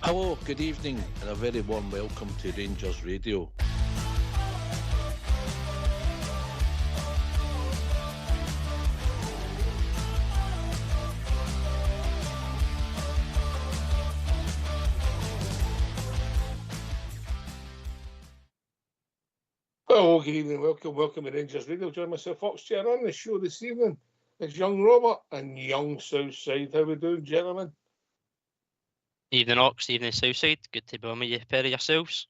Hello, good evening, and a very warm welcome to Rangers Radio. Hello, good evening, welcome to Rangers Radio. Join myself, Foxchair, on the show this evening. It's young Robert and young Southside. How we doing, gentlemen? Evening Ox, evening Southside. Good to be on with you, pair of yourselves.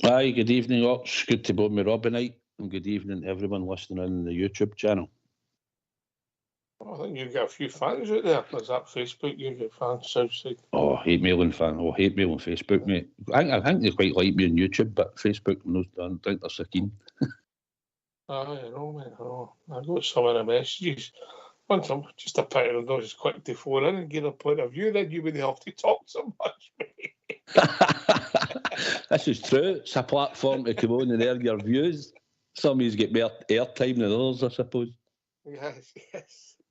Aye, good evening, Ox. Good to be with me, Robbie Knight, and good evening to everyone listening on the YouTube channel. I think you've got a few fans out there. Is that Facebook? You've got fans, Southside. Oh, hate mail on Facebook, mate. I think they quite like me on YouTube, but Facebook, I don't think they're so keen. Aye, I know, mate. I know. I got some of the messages. One time, just a picture of those quick to phone in and get a point of view. Then you wouldn't have to talk so much, mate. This is true. It's a platform to come on and air your views. Some of you get more airtime than others, I suppose. Yes.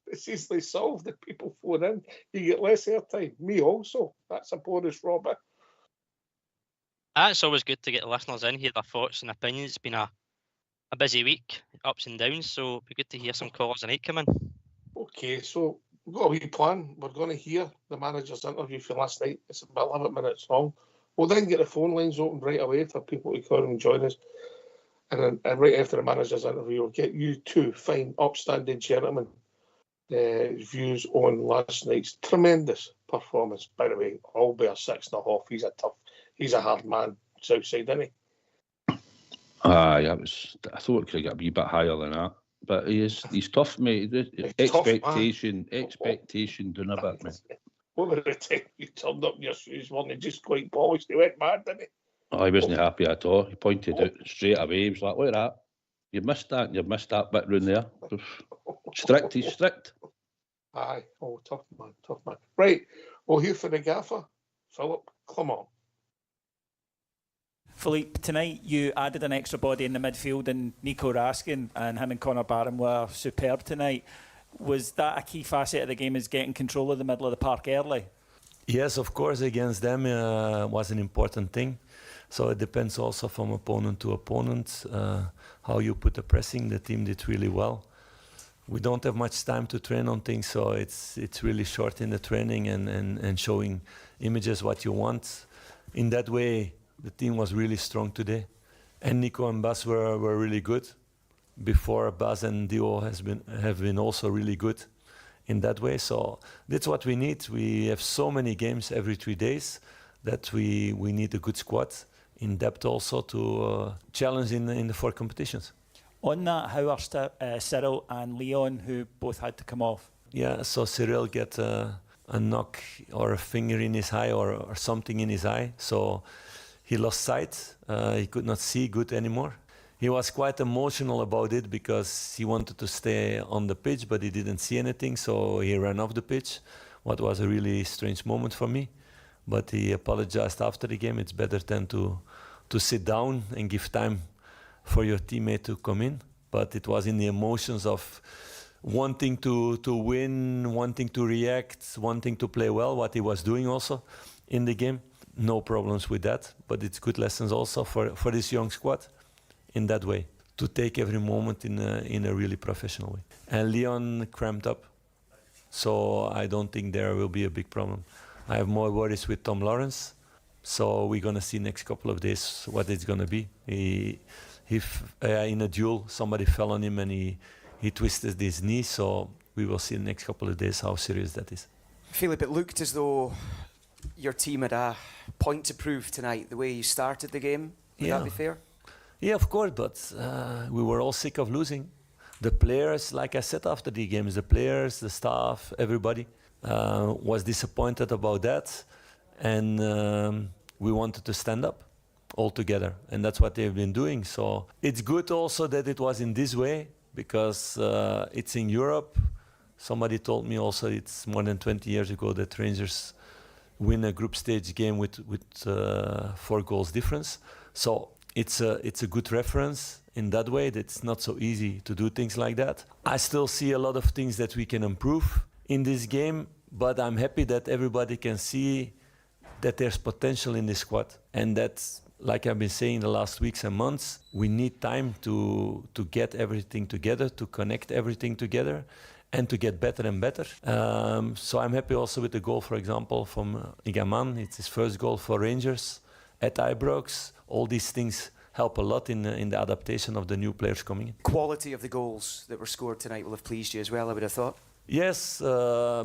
It's easily solved if people phone in. You get less airtime. Me also. That's a bonus, Robert. It's always good to get the listeners in, hear their thoughts and opinions. It's been a busy week, ups and downs, so it'd be good to hear some callers tonight come in. Okay, so we've got a wee plan. We're going to hear the manager's interview from last night. It's about 11 minutes long. We'll then get the phone lines open right away for people to come and join us. And right after the manager's interview, we'll get you two fine, upstanding gentlemen views on last night's tremendous performance. By the way, I'll be a 6.5. He's a hard man, Southside, isn't he? Aye, I thought it could get a wee bit higher than that. But he's tough, mate. Expectation doing a bit, mate. Over the time you turned up in your shoes, weren't they just quite polished? He went mad, didn't he? Oh, he wasn't happy at all. He pointed out straight away. He was like, look at that. You missed that bit round there. He's strict. Aye. Oh, tough man. Right. Well, here for the gaffer. Philip, come on. Philippe, tonight you added an extra body in the midfield, and Nico Raskin and him and Connor Barron were superb tonight. Was that a key facet of the game, is getting control of the middle of the park early? Yes, of course, against them was an important thing. So it depends also from opponent to opponent, how you put the pressing. The team did really well. We don't have much time to train on things, so it's really short in the training and showing images what you want. In that way, the team was really strong today. And Nico and Bas were really good. Before, Bas and Dio have been also really good in that way. So that's what we need. We have so many games every 3 days that we need a good squad in depth also to challenge in the 4 competitions. On that, how are Cyril and Leon, who both had to come off? Yeah, so Cyril get a knock or a finger in his eye or something in his eye. So he lost sight. He could not see good anymore. He was quite emotional about it because he wanted to stay on the pitch, but he didn't see anything, so he ran off the pitch, what was a really strange moment for me. But he apologized after the game. It's better than to sit down and give time for your teammate to come in. But it was in the emotions of wanting to win, wanting to react, wanting to play well, what he was doing also in the game. No problems with that, but it's good lessons also for this young squad in that way, to take every moment in a really professional way. And Leon cramped up, so I don't think there will be a big problem. I have more worries with Tom Lawrence, so we're going to see next couple of days what it's going to be. In a duel, somebody fell on him and he twisted his knee, so we will see the next couple of days how serious that is. Philip, it looked as though your team had a point to prove tonight, the way you started the game. Would that be fair? Yeah, of course, but we were all sick of losing. The players, like I said after the games, the players, the staff, everybody was disappointed about that. And we wanted to stand up all together. And that's what they've been doing. So it's good also that it was in this way, because it's in Europe. Somebody told me also it's more than 20 years ago that Rangers win a group stage game with 4 goals difference. So it's a good reference in that way. It's not so easy to do things like that. I still see a lot of things that we can improve in this game, but I'm happy that everybody can see that there's potential in this squad, and that's, like I've been saying the last weeks and months, we need time to get everything together, to connect everything together, and to get better and better. So I'm happy also with the goal, for example, from Igaman. It's his first goal for Rangers at Ibrox. All these things help a lot in the adaptation of the new players coming in. Quality of the goals that were scored tonight will have pleased you as well, I would have thought. Yes,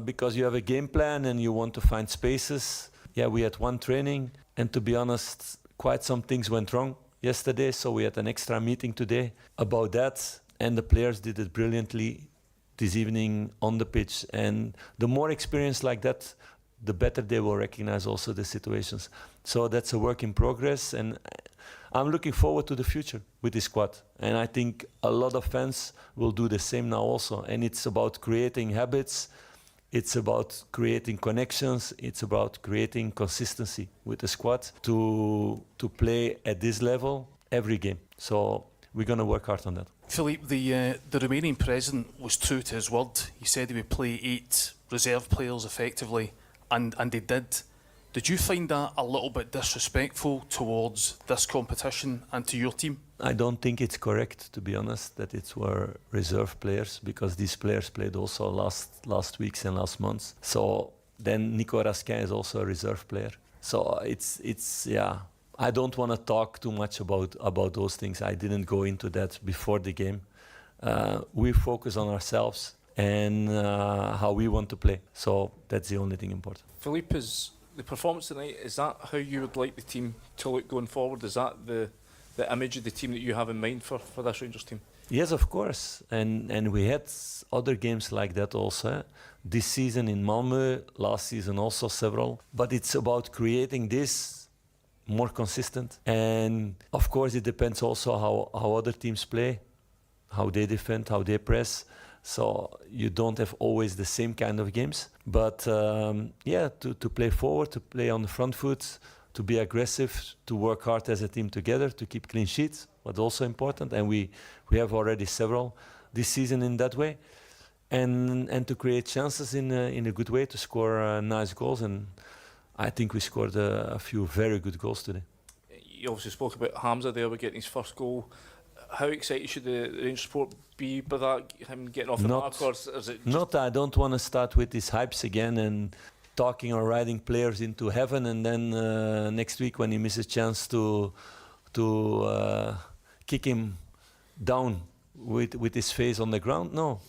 because you have a game plan and you want to find spaces. Yeah, we had one training, and to be honest, quite some things went wrong yesterday, so we had an extra meeting today about that, and the players did it brilliantly this evening on the pitch. And the more experience like that, the better they will recognize also the situations. So that's a work in progress, and I'm looking forward to the future with this squad. And I think a lot of fans will do the same now also. And it's about creating habits, it's about creating connections, it's about creating consistency with the squad to play at this level every game. So we're going to work hard on that. Philippe, the Romanian president was true to his word. He said he would play 8 reserve players effectively, and they did. Did you find that a little bit disrespectful towards this competition and to your team? I don't think it's correct, to be honest, that it were reserve players, because these players played also last weeks and last months. So then Nico Raskin is also a reserve player. So it's yeah. I don't want to talk too much about those things. I didn't go into that before the game. We focus on ourselves and how we want to play. So that's the only thing important. Philippe, the performance tonight, is that how you would like the team to look going forward? Is that the image of the team that you have in mind for this Rangers team? Yes, of course. And we had other games like that also. This season in Malmö, last season also several. But it's about creating this more consistent. And of course it depends also how other teams play, how they defend, how they press. So you don't have always the same kind of games. But to play forward, to play on the front foot, to be aggressive, to work hard as a team together, to keep clean sheets, was also important. And we have already several this season in that way. And to create chances in a good way, to score nice goals. And I think we scored a few very good goals today. You obviously spoke about Hamza there with getting his first goal. How excited should the Rangers support be by that, him getting off the mark? Or is it just... I don't want to start with these hypes again and talking or riding players into heaven, and then next week when he misses a chance to kick him down with his face on the ground. No,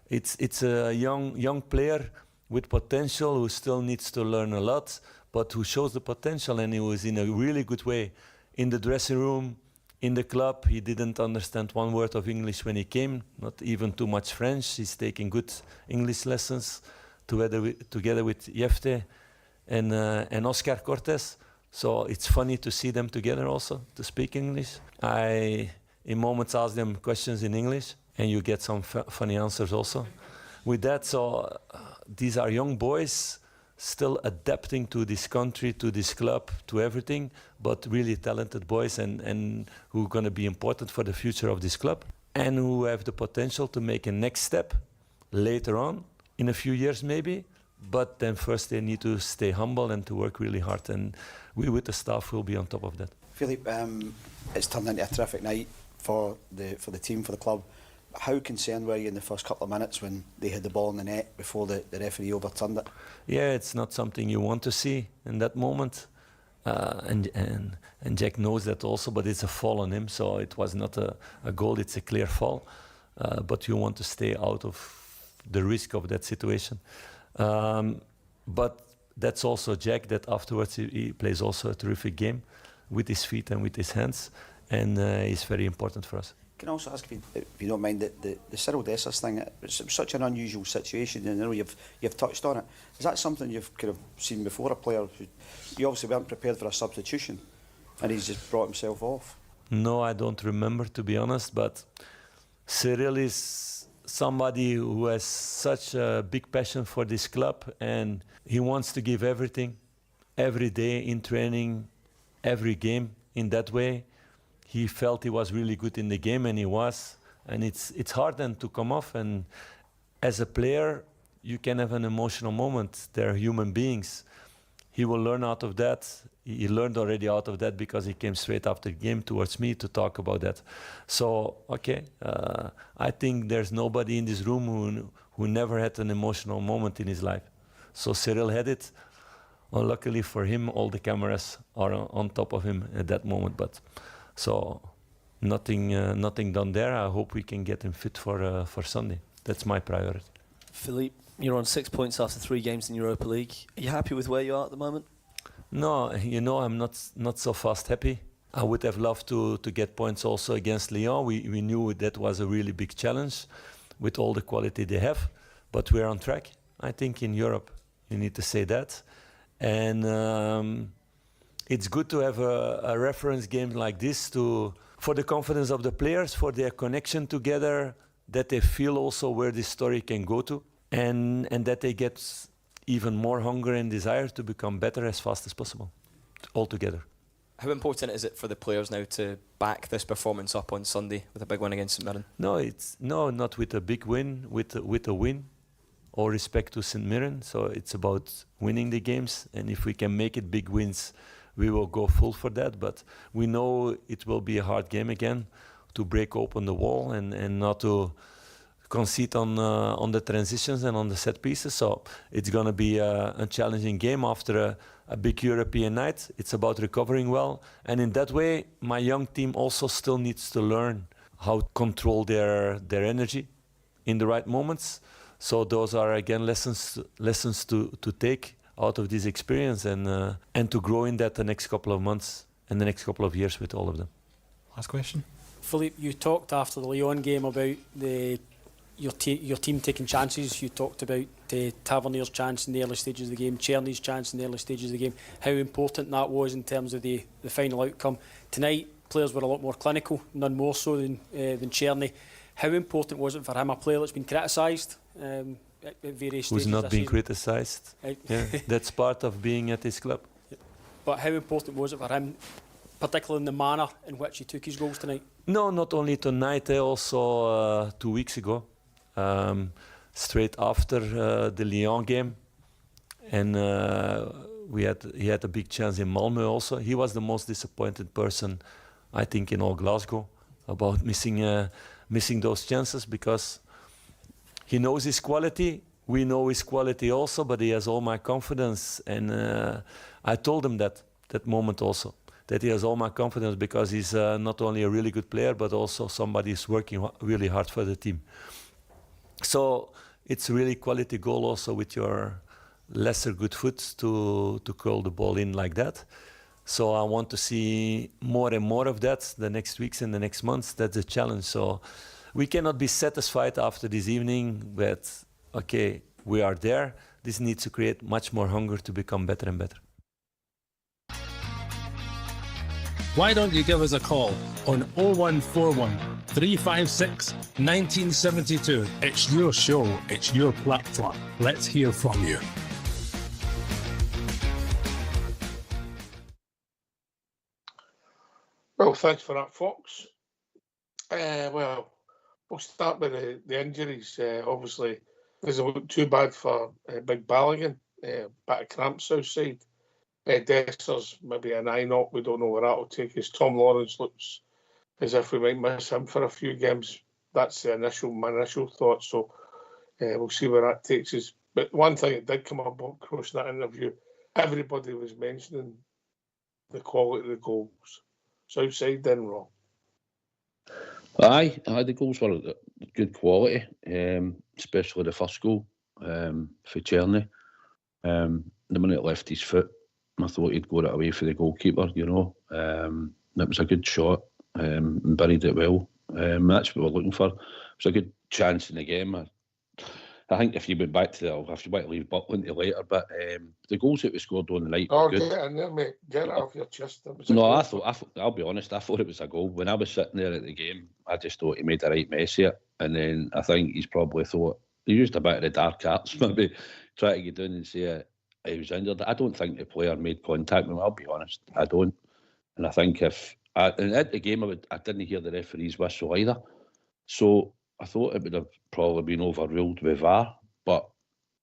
it's a young player with potential who still needs to learn a lot, but who shows the potential, and he was in a really good way in the dressing room. In the club, he didn't understand one word of English when he came, not even too much French. He's taking good English lessons together with Jefte and Oscar Cortes. So it's funny to see them together also, to speak English. I, in moments, ask them questions in English, and you get some funny answers also with that. So these are young boys still adapting to this country, to this club, to everything, but really talented boys and who are going to be important for the future of this club, and who have the potential to make a next step later on, in a few years maybe, but then first they need to stay humble and to work really hard, and we with the staff will be on top of that. Philippe, it's turned into a terrific night for the team, for the club. How concerned were you in the first couple of minutes when they had the ball in the net before the referee overturned it? Yeah, it's not something you want to see in that moment. And Jack knows that also, but it's a fall on him, so it was not a goal, it's a clear fall. But you want to stay out of the risk of that situation. But that's also Jack, that afterwards he plays also a terrific game with his feet and with his hands, and he's very important for us. Can I also ask if you don't mind the Cyril Dessers thing? It's such an unusual situation, and I know you've touched on it. Is that something you've kind of seen before? A player you obviously weren't prepared for a substitution, and he's just brought himself off. No, I don't remember, to be honest. But Cyril is somebody who has such a big passion for this club, and he wants to give everything, every day in training, every game in that way. He felt he was really good in the game, and he was. And it's hard then to come off. And as a player, you can have an emotional moment. They're human beings. he will learn out of that. He learned already out of that because he came straight after the game towards me to talk about that. So, okay, I think there's nobody in this room who never had an emotional moment in his life. So Cyril had it. Well, luckily for him, all the cameras are on top of him at that moment. But so nothing done there. I hope we can get him fit for Sunday. That's my priority. Philippe, you're on 6 points after 3 games in Europa League. Are you happy with where you are at the moment? No, I'm not so fast happy. I would have loved to get points also against Lyon. We knew that was a really big challenge with all the quality they have. But we're on track. I think in Europe, you need to say that. And it's good to have a reference game like this for the confidence of the players, for their connection together, that they feel also where this story can go to, and that they get even more hunger and desire to become better as fast as possible, all together. How important is it for the players now to back this performance up on Sunday with a big win against St Mirren? No, not with a big win, with a win. All respect to St Mirren, so it's about winning the games, and if we can make it big wins, we will go full for that. But we know it will be a hard game again to break open the wall and not to concede on the transitions and on the set pieces. So it's going to be a challenging game after a big European night. It's about recovering well, and in that way, my young team also still needs to learn how to control their energy in the right moments. So those are again lessons to take out of this experience and to grow in that the next couple of months and the next couple of years with all of them. Last question. Philippe, you talked after the Lyon game about your team taking chances. You talked about Tavernier's chance in the early stages of the game, Czerny's chance in the early stages of the game, how important that was in terms of the final outcome. Tonight, players were a lot more clinical, none more so than Czerny. How important was it for him, a player that's been criticised at various stages? Who's not been criticised? Yeah, that's part of being at this club. But how important was it for him, particularly in the manner in which he took his goals tonight? No, not only tonight, also 2 weeks ago, straight after the Lyon game. And he had a big chance in Malmö also. He was the most disappointed person, I think, in all Glasgow about missing those chances, because he knows his quality. We know his quality also, but he has all my confidence. And I told him that moment also, that he has all my confidence because he's not only a really good player, but also somebody who's working really hard for the team. So it's really quality goal also with your lesser good foot to curl the ball in like that. So I want to see more and more of that the next weeks and the next months. That's a challenge. So we cannot be satisfied after this evening with, okay, we are there. This needs to create much more hunger to become better and better. Why don't you give us a call on 0141 356 1972. It's your show, it's your platform. Let's hear from you. Well, thanks for that, Fox. Well, we'll start with the injuries. Obviously, it doesn't look too bad for Big Balogun. Bit of cramps outside. Desser's maybe an eye knock. We don't know where that will take us. Tom Lawrence looks as if we might miss him for a few games. That's my initial thoughts. So we'll see where that takes us. But one thing that did come up across that interview, everybody was mentioning the quality of the goals. Southside then, Rob. Aye, the goals were good quality, especially the first goal for Czerny. The minute it left his foot, I thought he'd got it away for the goalkeeper, you know. It was a good shot, and buried it well. That's what we're looking for. It was a good chance in the game. I think if you went back to if you want to leave Buckland to later, but the goals that we scored on the night were good. Get it in there, mate. Get it off your chest. I'll be honest, I thought it was a goal. When I was sitting there at the game, I just thought he made a right mess of it. And then I think he's probably thought, he used a bit of the dark arts, maybe, try to get down and say he was injured. I don't think the player made contact with him, I'll be honest. I don't. And I think and at the game, I didn't hear the referee's whistle either. So I thought it would have probably been overruled with VAR, but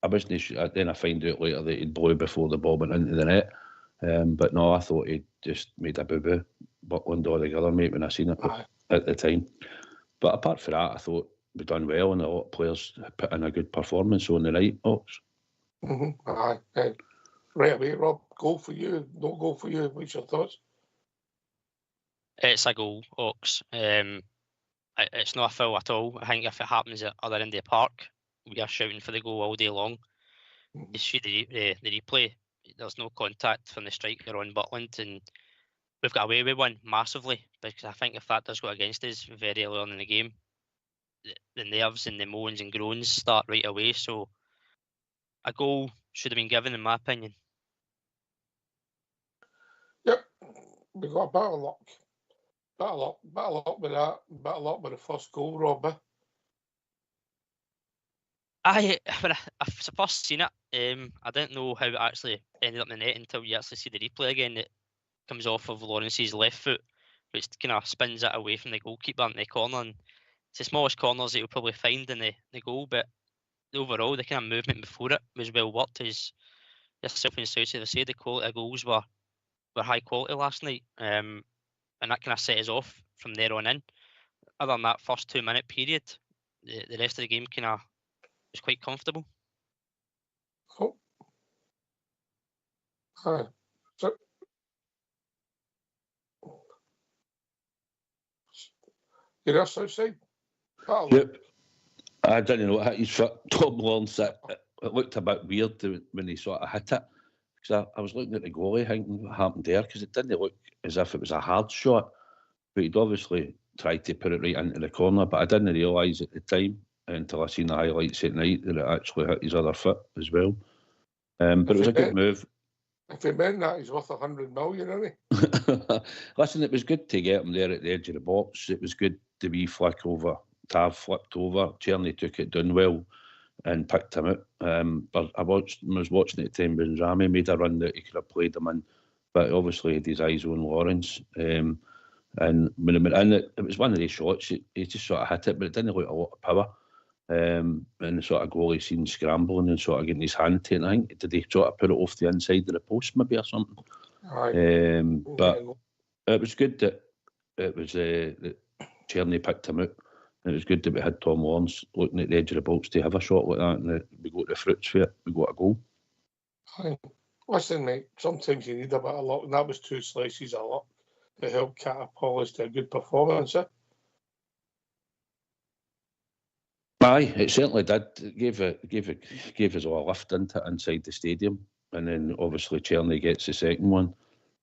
I wasn't sure. Then I find out later that he'd blew before the ball went into the net. But no, I thought he just made a boo-boo, Buckland or the other mate when I seen it at the time. But apart from that, I thought we done well, and a lot of players put in a good performance on the night, Ox. Aye. Right away, Rob. Goal for you, no goal for you. What's your thoughts? It's a goal, Ox. It's not a foul at all. I think if it happens at other end of the park, we are shouting for the goal all day long. You see the replay. There's no contact from the striker on Butland, and we've got away with one massively, because I think if that does go against us very early on in the game, the nerves and the moans and groans start right away. So a goal should have been given, in my opinion. Yep, we got a bit of luck. Bit of luck with that. Bit of luck with the first goal, Rob. When I first seen it, I didn't know how it actually ended up in the net until you actually see the replay again. It comes off of Lawrence's left foot, which kind of spins it away from the goalkeeper in the corner. And it's the smallest corners that you'll probably find in the goal, but overall, the kind of movement before it was well worked. As yourself and Southside have said, the quality of goals were high quality last night, and that kind of set us off from there on in. Other than that first 2-minute period, the rest of the game kind of was quite comfortable. Oh. Aye. So, you're there, Southside? Yep. I didn't know hit his foot. Tom Lawrence, it looked a bit weird when he sort of hit it. Because I was looking at the goalie, thinking what happened there, because it didn't look as if it was a hard shot. But he'd obviously tried to put it right into the corner, but I didn't realise at the time until I seen the highlights at night that it actually hit his other foot as well. But it was a good move. If he meant that, he's worth 100 million, isn't he? Listen, it was good to get him there at the edge of the box. It was good to be flick over. Tav flipped over. Tierney took it down well and picked him out. But I was watching at the time when Rami made a run that he could have played him in, but obviously he had his eyes on Lawrence. And when he went in, it was one of these shots. He just sort of hit it, but it didn't look a lot of power. And the sort of goalie seen scrambling and sort of getting his hand taken. I think did he sort of put it off the inside of the post maybe or something? But it was good that it was that Tierney picked him out. And it was good that we had Tom Lawrence looking at the edge of the box to have a shot like that, and we got the fruits for it. We got a goal. Listen, mate, sometimes you need a bit of luck, and that was 2 slices of luck that helped catapult us to a good performance. Aye, it certainly did. It gave us all a lift into it inside the stadium, and then obviously Tierney gets the second one.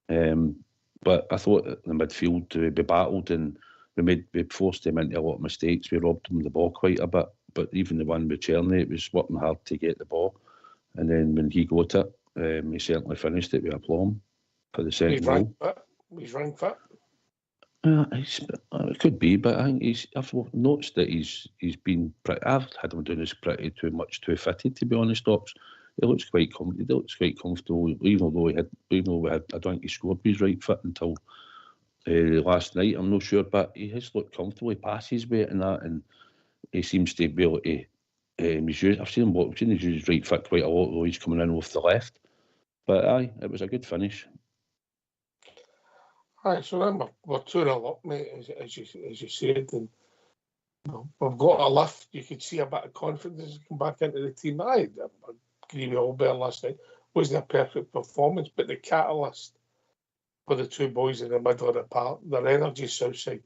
But I thought that the midfield we battled, and we forced them into a lot of mistakes. We robbed them the ball quite a bit, but even the one with Tierney, it was working hard to get the ball, and then when he got it, he certainly finished it with aplomb for the second goal. He's running fit. It could be, but I think I've noticed that he's been pretty. I've had him doing this pretty too fitted, to be honest. Ops, he looks quite comfortable, even though I don't think he scored with his right foot until last night. I'm not sure, but he has looked comfortable. He passes weight and that, and he seems to be able to. I've seen him use his right foot quite a lot, though he's coming in off the left. But aye, it was a good finish. Aye, so then we're 2-0 up, mate, as you said, and we've got a lift. You could see a bit of confidence come back into the team. I agree with Albert last night. Wasn't a perfect performance, but the catalyst for the 2 boys in the middle of the park, their energy Southside.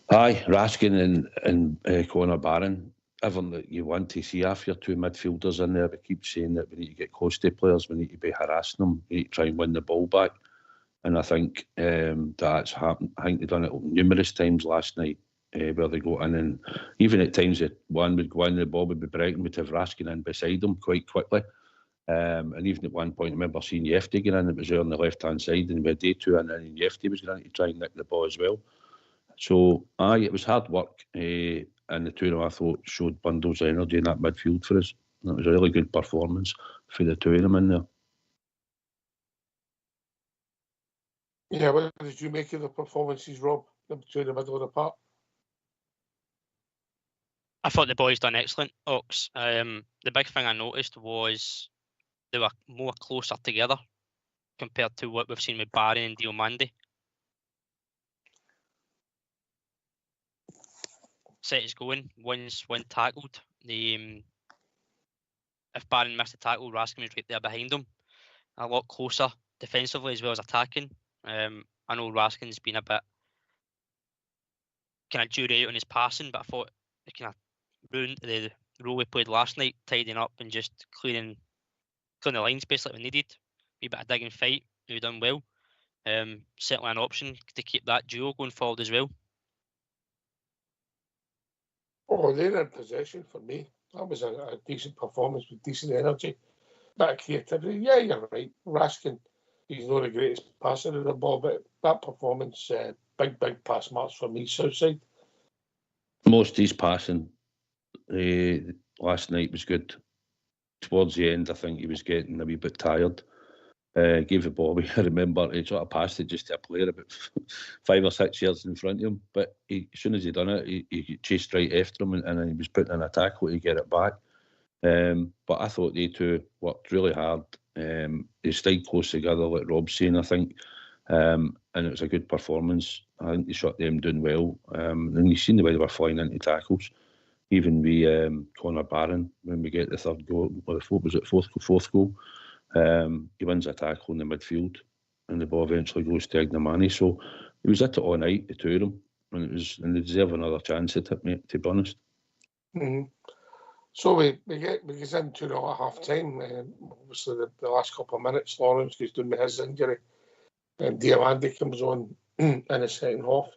Aye, Raskin and Connor Barron. Everything that you want to see after your 2 midfielders in there, we keep saying that we need to get close to players, we need to be harassing them, we need to try and win the ball back. And I think that's happened. I think they've done it numerous times last night, where they go in, and even at times that one would go in, the ball would be breaking, we'd have Raskin in beside them quite quickly. And even at one point, I remember seeing Yefty get in, it was there on the left-hand side, and we had Day2 in, and Yefty was going to try and nick the ball as well. So, aye, it was hard work, and the 2 of them, I thought, showed bundles of energy in that midfield for us. And it was a really good performance for the 2 of them in there. Yeah, what did you make of the performances, Rob? The 2 in the middle of the park? I thought the boys done excellent, Ox. The big thing I noticed was they were more closer together compared to what we've seen with Barry and Diomande. Set is going, once when tackled. If Barron missed a tackle, Raskin was right there behind him. A lot closer defensively as well as attacking. I know Raskin's been a bit kind of jury out on his passing, but I thought it kind of ruined the role we played last night, tidying up and just clearing the lines basically when needed. A bit of dig and fight, we done well. Certainly an option to keep that duo going forward as well. Oh, they're in possession for me. That was a decent performance with decent energy. Bit of creativity. Yeah, you're right. Raskin, he's not the greatest passer of the ball, but that performance, big pass marks for me, Southside. Most of his passing last night was good. Towards the end, I think he was getting a wee bit tired. Gave the ball away. I remember he sort of passed it just to a player about 5 or 6 yards in front of him. But as soon as he done it, he chased right after him and he was putting in a tackle to get it back. But I thought they two worked really hard. They stayed close together, like Rob's saying, I think. And it was a good performance. I think they shot them doing well. And you've seen the way they were flying into tackles. Even with Connor Barron, when we get the third goal, what was it, fourth goal? He wins a tackle in the midfield and the ball eventually goes to Ignamani. So he was at it all night, the two of them, and they deserve another chance at it, mate, to be honest. Mm-hmm. So we get into the half time. Obviously, the last couple of minutes, Lawrence is doing with his injury, and Diamande comes on in the second half.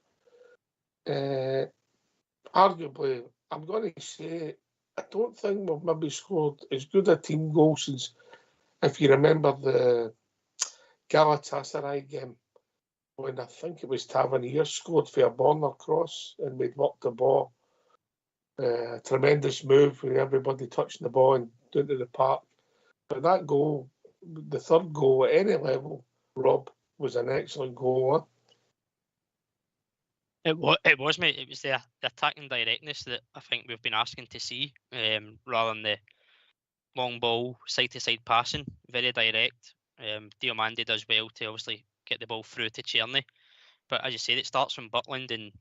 Arguably, I'm going to say I don't think we've maybe scored as good a team goal since, if you remember, the Galatasaray game when I think it was Tavernier scored for a Bonner cross and we'd worked the ball. Tremendous move with everybody touching the ball and down to the park. But that goal, the third goal at any level, Rob, was an excellent goal. It was, mate. It was the attacking directness that I think we've been asking to see, rather than the long ball, side-to-side passing. Very direct. Diomande does well to obviously get the ball through to Czerny. But as you said, it starts from Butland, and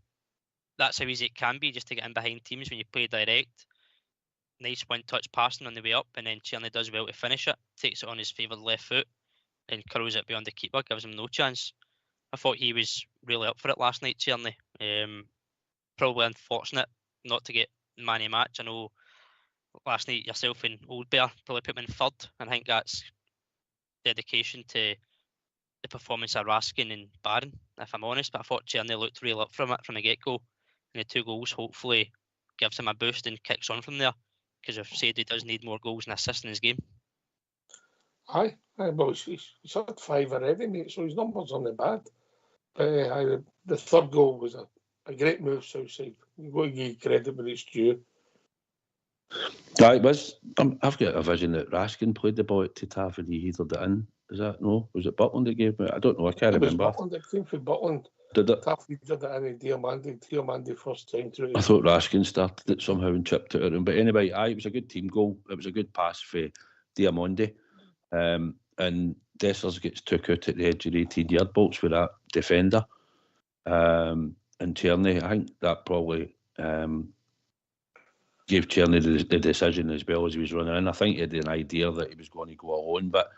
that's how easy it can be just to get in behind teams when you play direct. Nice one-touch passing on the way up, and then Czerny does well to finish it. Takes it on his favoured left foot and curls it beyond the keeper, gives him no chance. I thought he was really up for it last night, Czerny. Probably unfortunate not to get man of match. I know last night yourself and Old Bear probably put him in third, and I think that's dedication to the performance of Raskin and Barron, if I'm honest. But I thought Czerny looked real up from it from the get-go, and the 2 goals hopefully gives him a boost and kicks on from there, because I've said he does need more goals and assists in his game. Aye, well, he's had 5 already, mate, so his numbers aren't bad. But the third goal was a great move, Southside. You've got to give credit when it's due. It was. I've got a vision that Raskin played the ball to Tavernier, he heathered it in. Is that no? Was it Butland that gave me? I don't know. I can't remember. It was Butland. It came from Butland. Did it? Tavernier did it in Diamande first time through. I thought Raskin started it somehow and chipped it at him. But anyway, it was a good team goal. It was a good pass for Diamande. And Dessers gets took out at the edge of the 18-yard box with that defender. And Czerny, I think that probably gave Czerny the decision as well as he was running in. I think he had an idea that he was going to go alone, but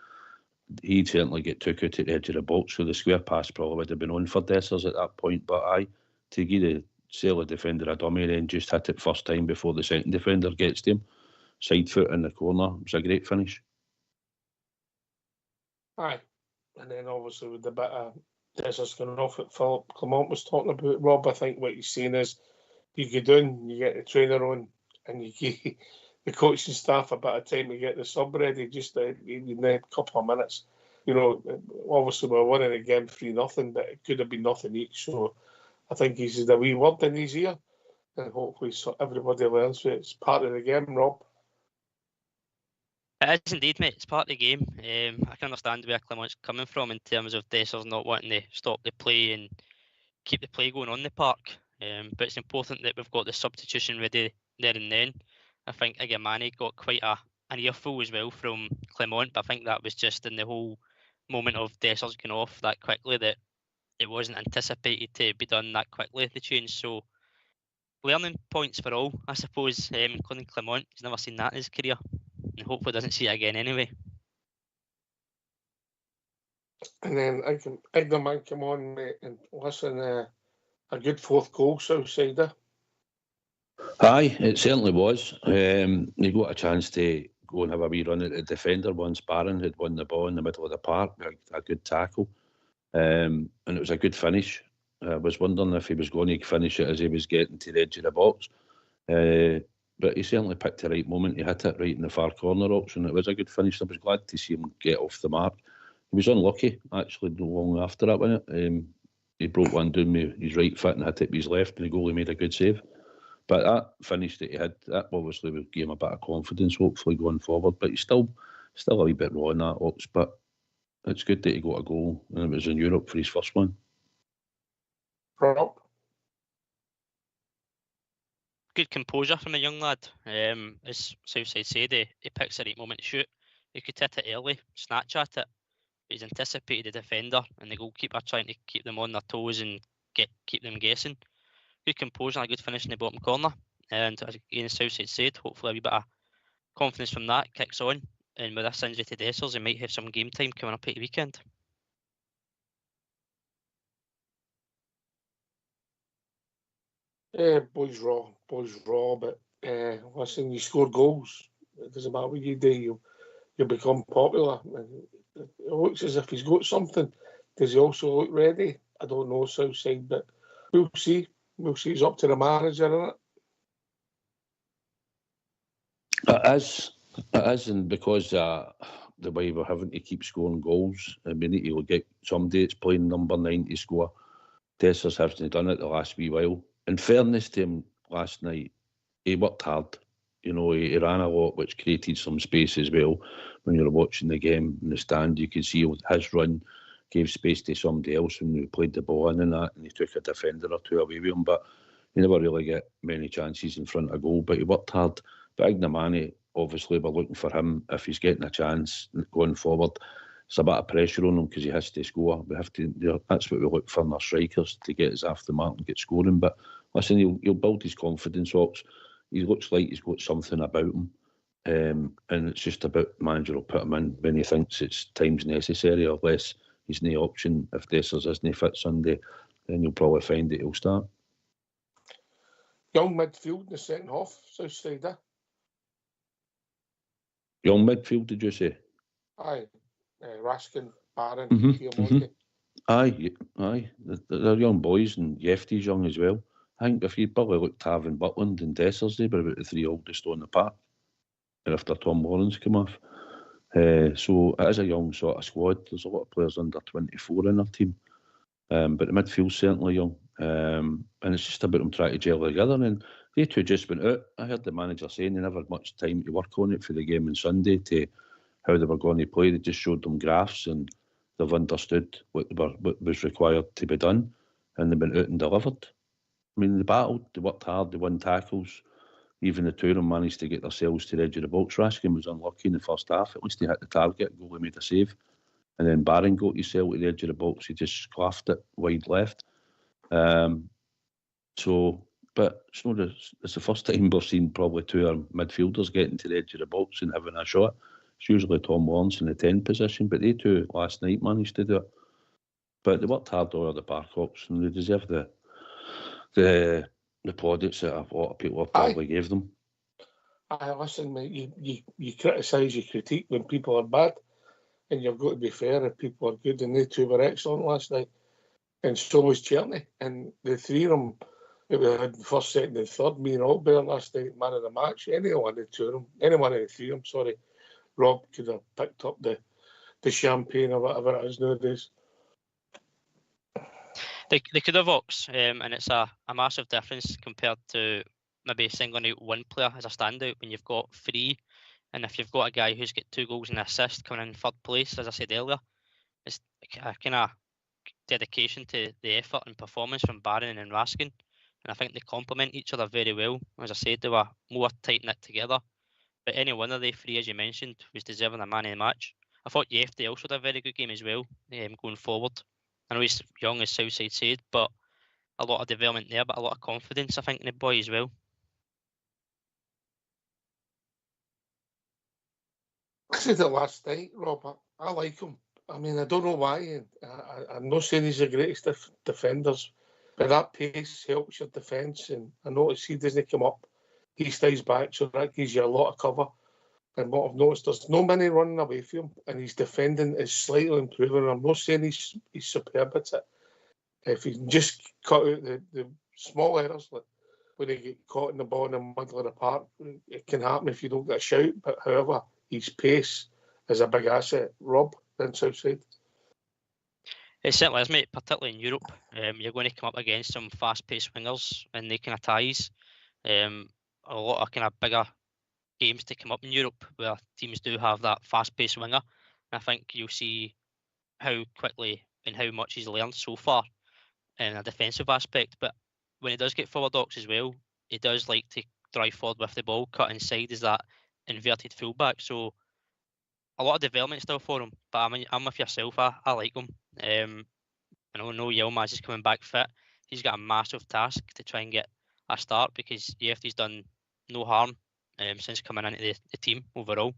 he'd certainly get took out at the edge of the box, so the square pass probably would have been on for Dessers at that point. But to give the Sailor defender a dummy and then just hit it first time before the second defender gets to him, side foot in the corner, it was a great finish. Aye, and then obviously with the bit of Dessers going off that Philip Clement was talking about, Rob, I think what he's saying is you go down, you get the trainer on, and you give the coaching staff a bit of time to get the sub ready, just in a couple of minutes. You know, obviously we're winning the game 3-0, but it could have been nothing each. So I think he's had a wee word in his ear, and hopefully everybody learns it. It's part of the game, Rob. It is indeed, mate. It's part of the game. I can understand where Clement's coming from in terms of Dessers not wanting to stop the play and keep the play going on the park. But it's important that we've got the substitution ready there and then. I think Igamani got quite an earful as well from Clement, but I think that was just in the whole moment of Dessers going off that quickly that it wasn't anticipated to be done that quickly, the change. So learning points for all, I suppose, including Clement. He's never seen that in his career, and hopefully doesn't see it again anyway. And then Ignaman come on, mate, and listen, a good fourth goal, Southsider. Aye, it certainly was. He got a chance to go and have a wee run at the defender once Barron had won the ball in the middle of the park, a good tackle. And it was a good finish. I was wondering if he was going to finish it as he was getting to the edge of the box. But he certainly picked the right moment. He hit it right in the far corner option. It was a good finish. I was glad to see him get off the mark. He was unlucky, actually, not long after that, wasn't it? He broke one down with his right foot and hit it with his left, and the goalie made a good save. But that finish that he had, that obviously would give him a bit of confidence, hopefully, going forward. But he's still a wee bit raw in that, Ox. But it's good that he got a goal, and it was in Europe for his first one. Rob? Good composure from a young lad. As Southside said, he picks the right moment to shoot. He could hit it early, snatch at it. But he's anticipated the defender and the goalkeeper trying to keep them on their toes and keep them guessing. Good composure and a good finish in the bottom corner. And as again, Southside said, hopefully a wee bit of confidence from that kicks on. And with this injury to Dessers, he might have some game time coming up at the weekend. Boys raw, but listen, you score goals. It doesn't matter what you do, you'll become popular. It looks as if he's got something. Does he also look ready? I don't know, Southside, but we'll see. We'll see. It's up to the manager, isn't it? It is, and because the way we're having to keep scoring goals, we need to get somebody that's playing number 9 to score. Dessers hasn't done it the last wee while. In fairness to him, last night, he worked hard. You know, he ran a lot, which created some space as well. When you're watching the game in the stand, you could see his run gave space to somebody else when we played the ball in and that, and he took a defender or two away with him. But he never really get many chances in front of goal, but he worked hard. But Ignamani, obviously, we're looking for him. If he's getting a chance going forward, there's a bit of pressure on him because he has to score. We have to. That's what we look for in our strikers, to get us off the mark and get scoring. But listen, he'll build his confidence up. He looks like he's got something about him. And it's just about manager will put him in when he thinks it's time's necessary, or less he's no option. If Dessers isn't fit Sunday, then you'll probably find that he'll start. Young midfield in the second half, Southside. Young midfield, did you say? Aye. Raskin, Barron, Aye. They're young boys, and Yefty's young as well. I think if you probably looked at having Butland and Dessers, they were about the 3 oldest on the park. And after Tom Lawrence came off. So it is a young sort of squad. There's a lot of players under 24 in their team. But the midfield's certainly young. And it's just about them trying to gel together. And they two just went out. I heard the manager saying they never had much time to work on it for the game on Sunday, to how they were going to play. They just showed them graphs and they've understood what was required to be done. And they went out and delivered. I mean, they battled, they worked hard, they won tackles. Even the two of them managed to get themselves to the edge of the box. Raskin was unlucky in the first half. At least he hit the target. Goalie made a save. And then Barron got himself to the edge of the box. He just claffed it wide left. But it's the first time we've seen probably two of our midfielders getting to the edge of the box and having a shot. It's usually Tom Lawrence in the 10 position, but they two last night managed to do it. But they worked hard over the Barcocks, and they deserve the plaudits that a lot of people have probably gave them. Listen, mate, you criticise, you critique when people are bad, and you've got to be fair if people are good, and they two were excellent last night. And so was Cherny. And the three of them, it was the first, second, and third, me and Altbear last night, man of the match. Any one of the three of them, sorry, Rob could have picked up the champagne or whatever it is nowadays. They could have, Ox, and it's a massive difference compared to maybe singling out one player as a standout when you've got 3, and if you've got a guy who's got 2 goals and an assist coming in 3rd place, as I said earlier, it's a kind of dedication to the effort and performance from Barron and Raskin. and I think they complement each other very well. As I said, they were more tight-knit together. But any one of the three, as you mentioned, was deserving a man of the match. I thought Yefty also had a very good game as well, going forward. I know he's young, as Southside said, but a lot of development there, but a lot of confidence, I think, in the boy as well. I said it last night, Rob. I like him. I mean, I don't know why. I'm not saying he's the greatest defenders, but that pace helps your defence. And I notice he doesn't come up. He stays back, so that gives you a lot of cover. And what I've noticed, there's no many running away from him, and his defending is slightly improving. I'm not saying he's superb at it. If he can just cut out the small errors, like when he get caught in the ball in the middle of the park, it can happen if you don't get a shout. But however, his pace is a big asset. Rob, then Southside. It certainly is, mate, particularly in Europe. You're going to come up against some fast-paced wingers and they kind of ties. A lot of kind of bigger games to come up in Europe where teams do have that fast-paced winger. And I think you'll see how quickly and how much he's learned so far in a defensive aspect. But when he does get forward docks as well, he does like to drive forward with the ball, cut inside as that inverted fullback. So a lot of development still for him. But I'm with yourself. I like him. I know Yilmaz is coming back fit. He's got a massive task to try and get a start because Yefty's done no harm since coming into the team overall.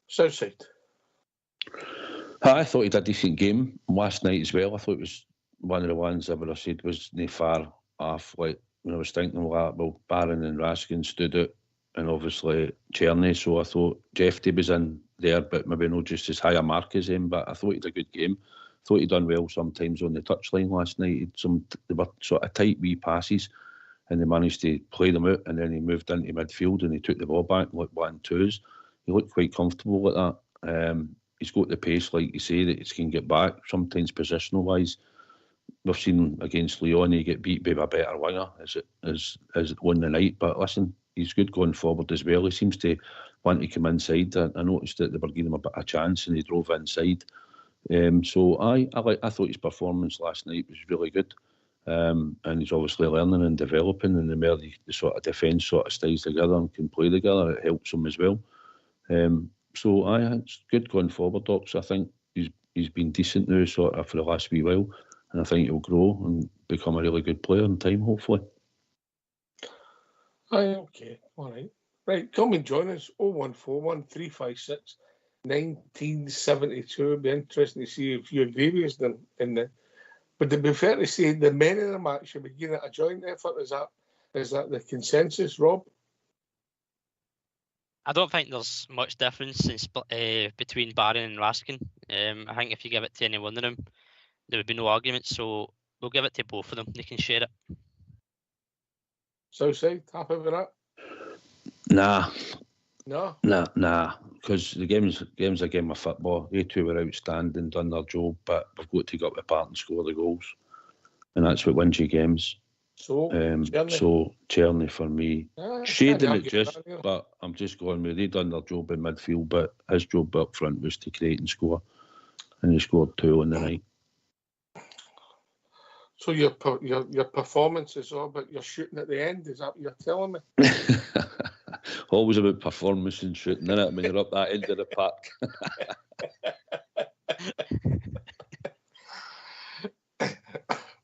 Southside. I thought he did a decent game last night as well. I thought it was one of the ones I would have said was not far off. Like when I was thinking, well, Barron and Raskin stood out, and obviously Czerny. So I thought Jefty was in there, but maybe not just as high a mark as him. But I thought he did a good game. I thought he done well sometimes on the touchline last night. They were sort of tight wee passes, and they managed to play them out. And then he moved into midfield and he took the ball back like 1-2s. He looked quite comfortable with that. He's got the pace, like you say, that he can get back. Sometimes positional wise, we've seen against Lyon he get beat by a better winger as on the night. But listen, he's good going forward as well. He seems to want to come inside. I noticed that they were giving him a bit of a chance and he drove inside. So I thought his performance last night was really good. And he's obviously learning and developing, and the more the sort of defence sort of stays together and can play together, it helps him as well. So it's good going forward, Docs. I think he's been decent now sort of for the last wee while, and I think he'll grow and become a really good player in time, hopefully. Aye, okay, all right. Right, come and join us, 0141 356 1972. It'd be interesting to see if you agree with us in the. But to be fair to say, the men in the match should be giving it a joint effort. Is that the consensus, Rob? I don't think there's much difference between Barron and Raskin. I think if you give it to any one of them, there would be no argument. So we'll give it to both of them. They can share it. Southside, happy with that? Nah. No? Nah. Because the game's a game of football. They two were outstanding, done their job, but we've got to go up the park and score the goals. And that's what wins you games. So Czerny for me. Shading it just, but I'm just going with they done their job in midfield, but his job up front was to create and score. And he scored 2 on the night. So your performance is all about your shooting at the end, is that what you're telling me? Always about performance and shooting, isn't it, when you're up that end of the park?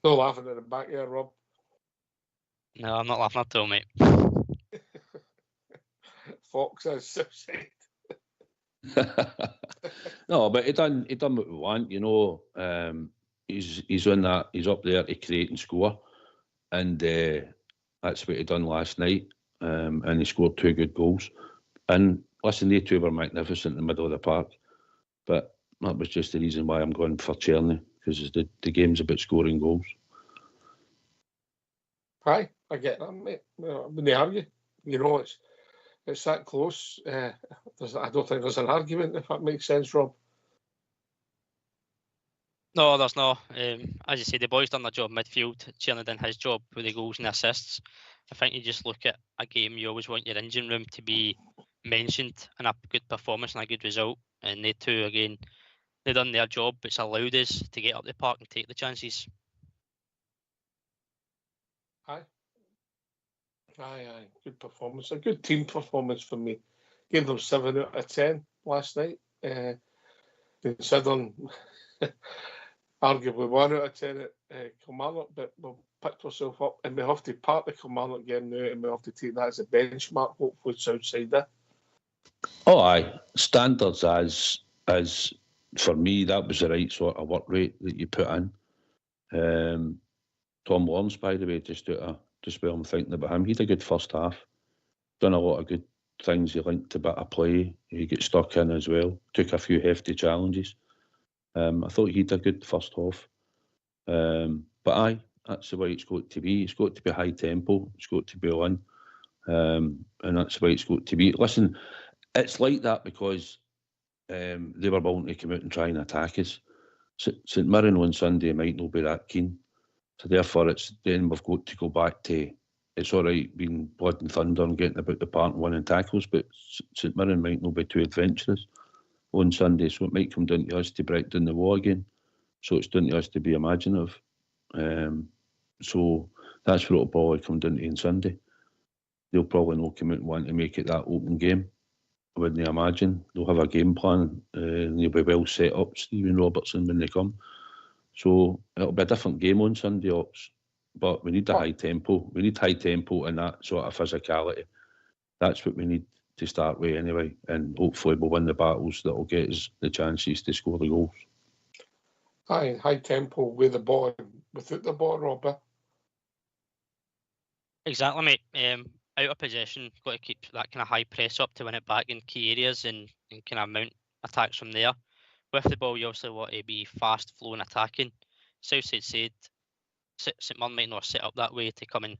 No laughing at the back here, Rob. No, I'm not laughing at all, mate. Fox has Southside. No, but he done what we want, you know. He's on that. He's up there to create and score, and that's what he done last night. And he scored 2 good goals. And listen, they two were magnificent in the middle of the park. But that was just the reason why I'm going for Czerny, because the game's about scoring goals. Aye, I get that, mate. When they argue, you know, it's that close. I don't think there's an argument, if that makes sense, Rob. No, there's no. As you say, the boys done their job midfield. Czerny done his job with the goals and assists. I think you just look at a game, you always want your engine room to be mentioned and a good performance and a good result. And they two, again, they done their job. It's allowed us to get up the park and take the chances. Aye. Good performance. A good team performance for me. Gave them 7 out of 10 last night. Considering arguably 1 out of 10 at Kilmarnock, but we'll pick ourselves up and we have to part the Kilmarnock game now and we have to take that as a benchmark, hopefully Southside there. Oh, aye. Standards as for me, that was the right sort of work rate that you put in. Tom Lawrence, by the way, just while I'm thinking about him, he had a good first half. Done a lot of good things. He linked a bit of play. He got stuck in as well. Took a few hefty challenges. I thought he did a good first half. But aye, that's the way it's got to be. It's got to be high tempo. It's got to be on. And that's the way it's got to be. Listen, it's like that because they were willing to come out and try and attack us. St Mirren on Sunday might not be that keen. So therefore, then we've got to go back to, it's all right being blood and thunder and getting about the park and winning tackles, but St Mirren might not be too adventurous on Sunday, so it might come down to us to break down the wall again. So it's down to us to be imaginative. So that's what it'll probably come down to on Sunday. They'll probably not come out and want to make it that open game. I wouldn't imagine. They'll have a game plan and they'll be well set up, Stephen Robertson, when they come. So it'll be a different game on Sunday, Ops. But we need the high tempo. We need high tempo and that sort of physicality. That's what we need to start with anyway. And hopefully we'll win the battles that will get us the chances to score the goals. High tempo with the ball, without the ball, Robert. Exactly, mate. Out of possession, got to keep that kind of high press up to win it back in key areas and kind of mount attacks from there. With the ball, you also want to be fast flowing attacking. Southside said St Mirren might not set up that way to come and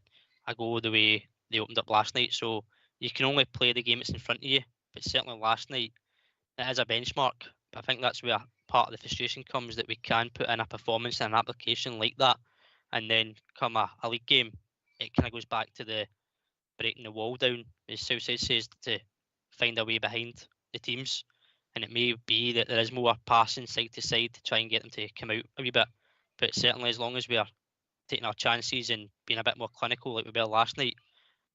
go the way they opened up last night. So you can only play the game that's in front of you. But certainly last night, it is a benchmark. But I think that's where part of the frustration comes, that we can put in a performance and an application like that. And then come a league game, it kind of goes back to the breaking the wall down, as Southside says, to find a way behind the teams. And it may be that there is more passing side to side to try and get them to come out a wee bit. But certainly as long as we are taking our chances and being a bit more clinical like we were last night,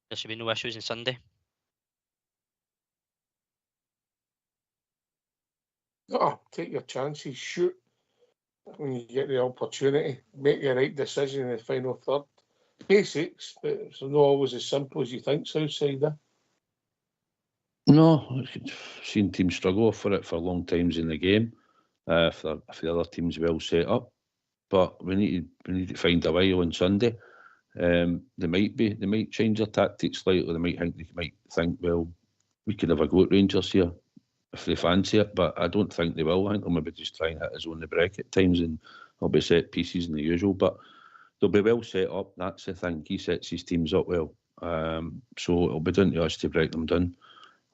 there should be no issues on Sunday. Oh, take your chances, shoot when you get the opportunity, make the right decision in the final third. Basics, but it's not always as simple as you think, Southside. No, I've seen teams struggle for it for long times in the game. If the other team's well set up, but we need to find a way on Sunday. They might change their tactics slightly. They might think, well, we could have a go at Rangers here if they fancy it, but I don't think they will. I think they'll maybe just try and hit us on the break at times, and there'll be set pieces and the usual, but they'll be well set up. That's the thing. He sets his teams up well. So it'll be down to us to break them down.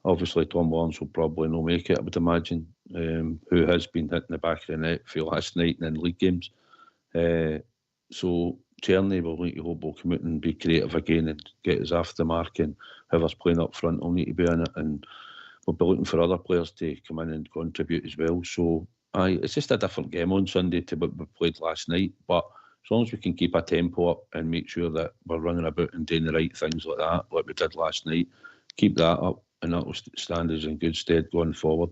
Obviously, Tom Lawrence will probably not make it, I would imagine, who has been hitting the back of the net for last night and in league games. So Tierney will need to hope will come out and be creative again and get us off the mark, and whoever's playing up front will need to be in it, and we'll be looking for other players to come in and contribute as well. So it's just a different game on Sunday to what we played last night, but as long as we can keep a tempo up and make sure that we're running about and doing the right things like that, like we did last night, keep that up, and that will stand us in good stead going forward.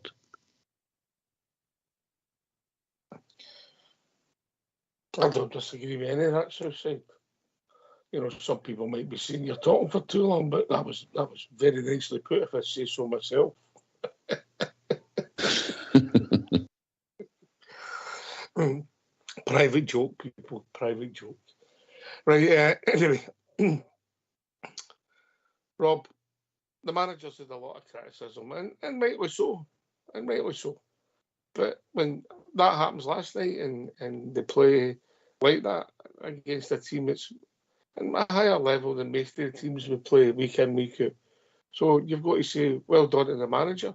I don't disagree with any of that, Southside. You know, some people might be saying you're talking for too long, but that was very nicely put, if I say so myself. Private joke, people. Private joke. Right. Anyway, Rob, the manager's had a lot of criticism, and rightly so. And rightly so. But when that happens last night and they play like that against a team that's at a higher level than most of the teams we play week in, week out. So you've got to say, well done to the manager.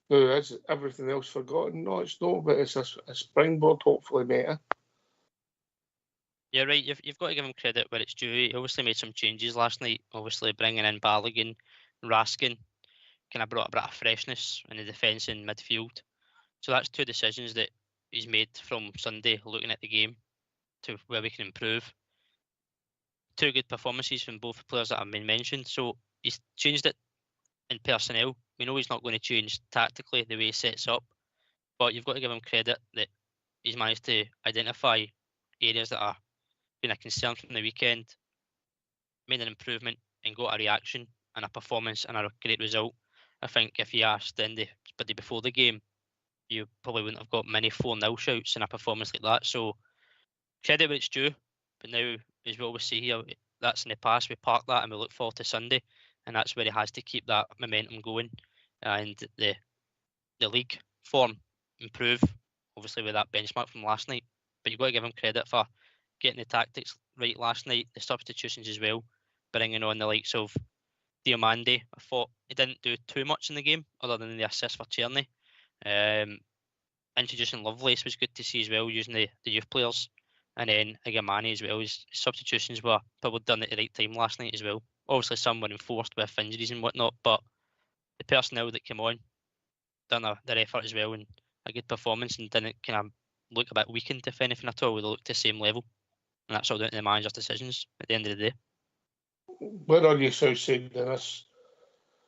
Now, is everything else forgotten? No, it's not, but it's a springboard, hopefully, mate. Yeah, right. You've got to give him credit where it's due. He obviously made some changes last night. Obviously, bringing in Balogun, Raskin, kind of brought a bit of freshness in the defence and midfield. So that's two decisions that he's made from Sunday, looking at the game to where we can improve. two good performances from both players that have been mentioned. So he's changed it in personnel. We know he's not going to change tactically the way he sets up, but you've got to give him credit that he's managed to identify areas that are been a concern from the weekend, made an improvement and got a reaction and a performance and a great result. I think if you asked anybody before the game, you probably wouldn't have got many 4-0 shouts in a performance like that. So credit where it's due. But now, as we always say here, that's in the past. We park that and we look forward to Sunday, and that's where he has to keep that momentum going and the league form improve, obviously with that benchmark from last night. But you've got to give him credit for getting the tactics right last night, the substitutions as well, bringing on the likes of Diomande. I thought he didn't do too much in the game other than the assist for Tierney. Introducing Lovelace was good to see as well, using the youth players. And then Igamani as well. His substitutions were probably done at the right time last night as well. Obviously some were enforced with injuries and whatnot, but the personnel that came on done their effort as well, and a good performance, and didn't kind of look a bit weakened, if anything at all. They looked the same level. And that's all down to the manager's decisions at the end of the day. Where are you, Southside, in this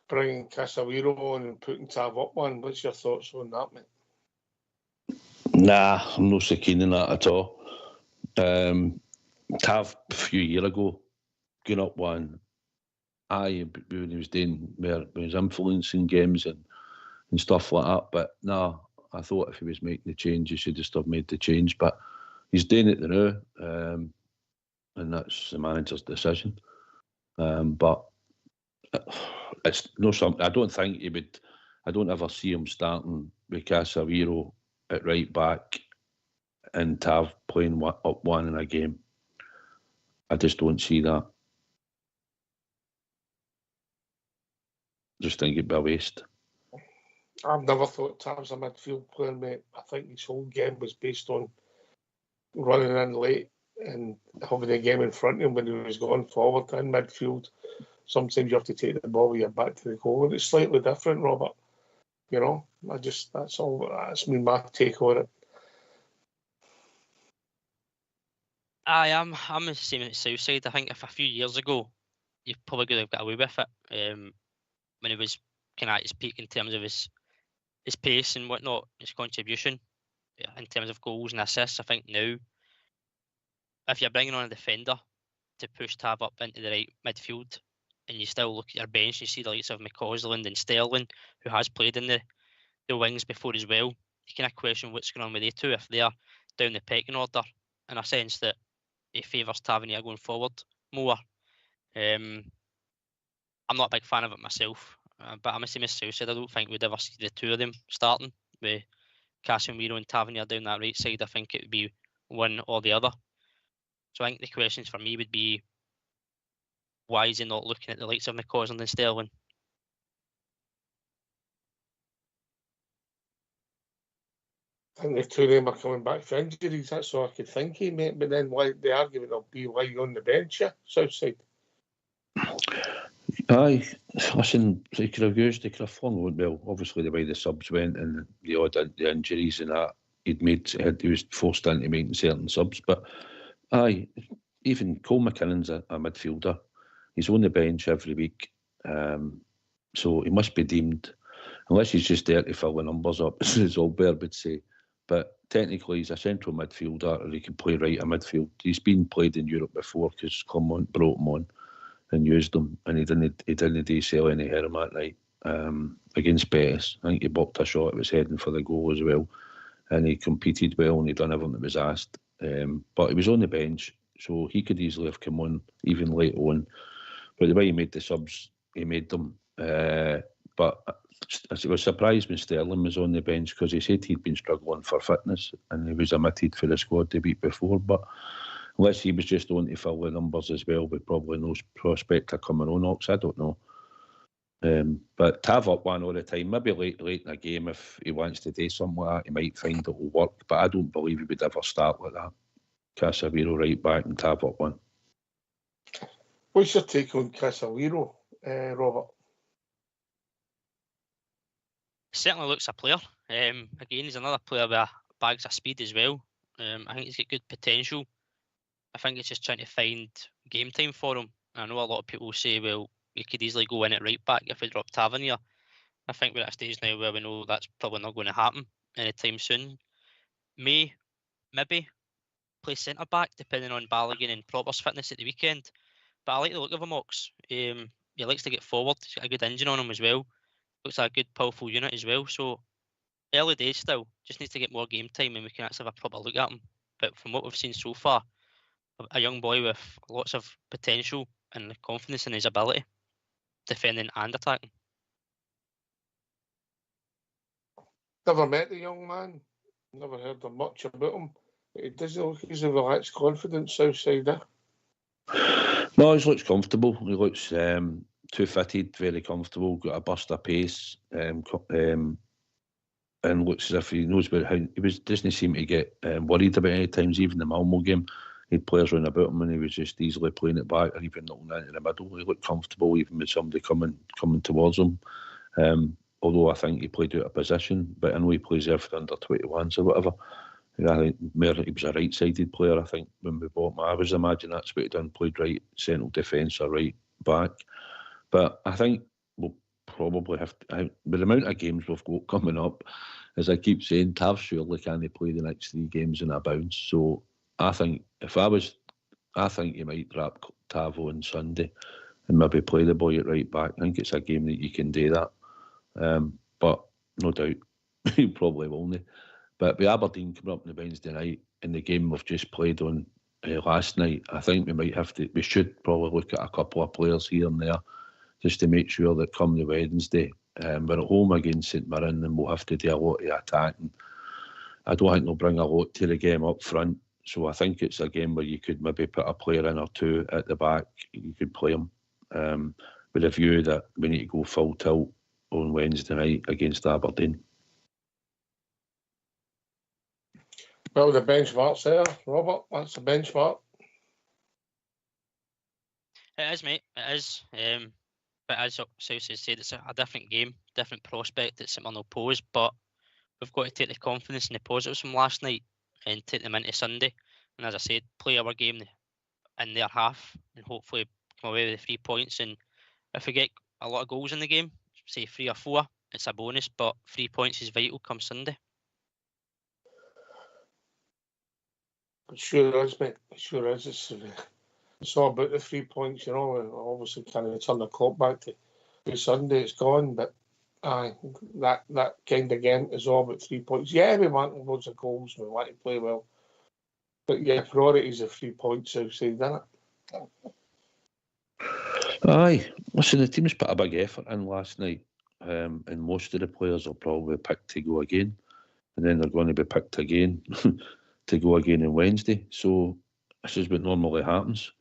bringing Casemiro on and putting Tav up one? What's your thoughts on that, mate? Nah, I'm not so keen on that at all. Tav, a few years ago, going up one, when he was doing, where he was influencing games and stuff like that. But no, I thought if he was making the change, he should have still made the change. But he's doing it now, and that's the manager's decision. But it's no something. I don't think he would. I don't ever see him starting with Casemiro at right back and Tav playing up one in a game. I just don't see that. Just think it'd be a waste. I've never thought Tav's a midfield player, mate. I think his whole game was based on running in late and having the game in front of him when he was going forward in midfield. Sometimes you have to take the ball with your back to the goal, and it's slightly different, Robert. You know, that's all. That's my take on it. I'm the same at Southside. I think if a few years ago, you probably could have got away with it when he was kind of at his peak in terms of his pace and whatnot, his contribution in terms of goals and assists. I think now, if you're bringing on a defender to push Tav up into the right midfield, and you still look at your bench, you see the likes of McCausland and Sterling, who has played in the wings before as well. You kind of question what's going on with they two if they're down the pecking order, in a sense that it favours Tavernier going forward more. I'm not a big fan of it myself, but I'm the same as Sue said. I don't think we'd ever see the two of them starting with Casemiro and Tavernier down that right side. I think it would be one or the other. So I think the questions for me would be, why is he not looking at the likes of McCausland and Sterling? I think the two of them are coming back for injuries. That's all I could think of, mate. But then why the argument will be why you're on the bench, Southside. Aye, listen, they could have flung on. Well, obviously the way the subs went and the injuries and that, he was forced into making certain subs. But aye, even Cole McKinnon's a midfielder. He's on the bench every week, so he must be deemed, unless he's just there to fill the numbers up, as Albert would say. But technically, he's a central midfielder, or he can play right in midfield. He's been played in Europe before because Clermont brought him on and used him, and he didn't do any harm that night against Betis. I think he booked a shot. It was heading for the goal as well, and he competed well and he done everything that was asked. But he was on the bench, so he could easily have come on even late on. But the way he made the subs, he made them. But I was surprised when Sterling was on the bench because he said he'd been struggling for fitness and he was omitted for the squad the week before. But unless he was just on to fill the numbers as well, with probably no prospect of coming on, Ox, I don't know. But Tav up one all the time, maybe late in a game, if he wants to do something like that, he might find it will work. But I don't believe he would ever start like that. Casemiro right back and Tav up one. What's your take on Casemiro, Robert? Certainly looks a player. Again, he's another player with bags of speed as well. I think he's got good potential. I think it's just trying to find game time for him. I know a lot of people say, well, we could easily go in at right back if we drop Tavernier. I think we're at a stage now where we know that's probably not going to happen anytime soon. Maybe play centre back depending on Balogun and Propper's fitness at the weekend. But I like the look of him, Ox. He likes to get forward. He's got a good engine on him as well. Looks like a good powerful unit as well. So early days still. Just needs to get more game time and we can actually have a proper look at him. But from what we've seen so far, a young boy with lots of potential and confidence in his ability, defending and attacking. Never met the young man. Never heard much about him. He doesn't look like he's a relaxed confidence outside there. No, he looks comfortable. He looks too fitted, very comfortable, got a burst of pace, and looks as if he knows about how doesn't seem to get worried about any times. Even the Malmo game, he had players running about him and he was just easily playing it back or even knocking it into the middle. He looked comfortable even with somebody coming towards him. Although I think he played out of position, but I know he plays there for under 21s or whatever. I think he was a right-sided player. I think when we bought him, I was imagining that's what he done, played right central defence or right back. But I think we'll probably have to, with the amount of games we've got coming up, as I keep saying, Tav surely can't play the next 3 games in a bounce. So I think I think you might drop Tav on Sunday and maybe play the boy at right back. I think it's a game that you can do that. But no doubt he probably won't. But with Aberdeen coming up on the Wednesday night in the game we've just played on last night, I think we should probably look at a couple of players here and there just to make sure that come the Wednesday, we're at home against St Mirren and we'll have to do a lot of attacking. I don't think they'll bring a lot to the game up front, so I think it's a game where you could maybe put a player in or two at the back. You could play them with a view that we need to go full tilt on Wednesday night against Aberdeen. Well, the benchmark's there, Robert. That's the benchmark. It is, mate. It is. But as South has said, it's a different game, different prospect that St Mirren will pose. But we've got to take the confidence and the positives from last night and take them into Sunday. And as I said, play our game in their half and hopefully come away with the 3 points. And if we get a lot of goals in the game, say 3 or 4, it's a bonus. But 3 points is vital come Sunday. It sure is, mate. It sure is. It's all about the 3 points, Obviously, kind of turn the clock back to Sunday. It's gone, but that kind of game is all about 3 points. Yeah, we want loads of goals. We want to play well, but yeah, priorities are 3 points outside, isn't it? Aye, listen, the team's put a big effort in last night, and most of the players will probably pick to go again, and then they're going to be picked again to go again on Wednesday. So this is what normally happens.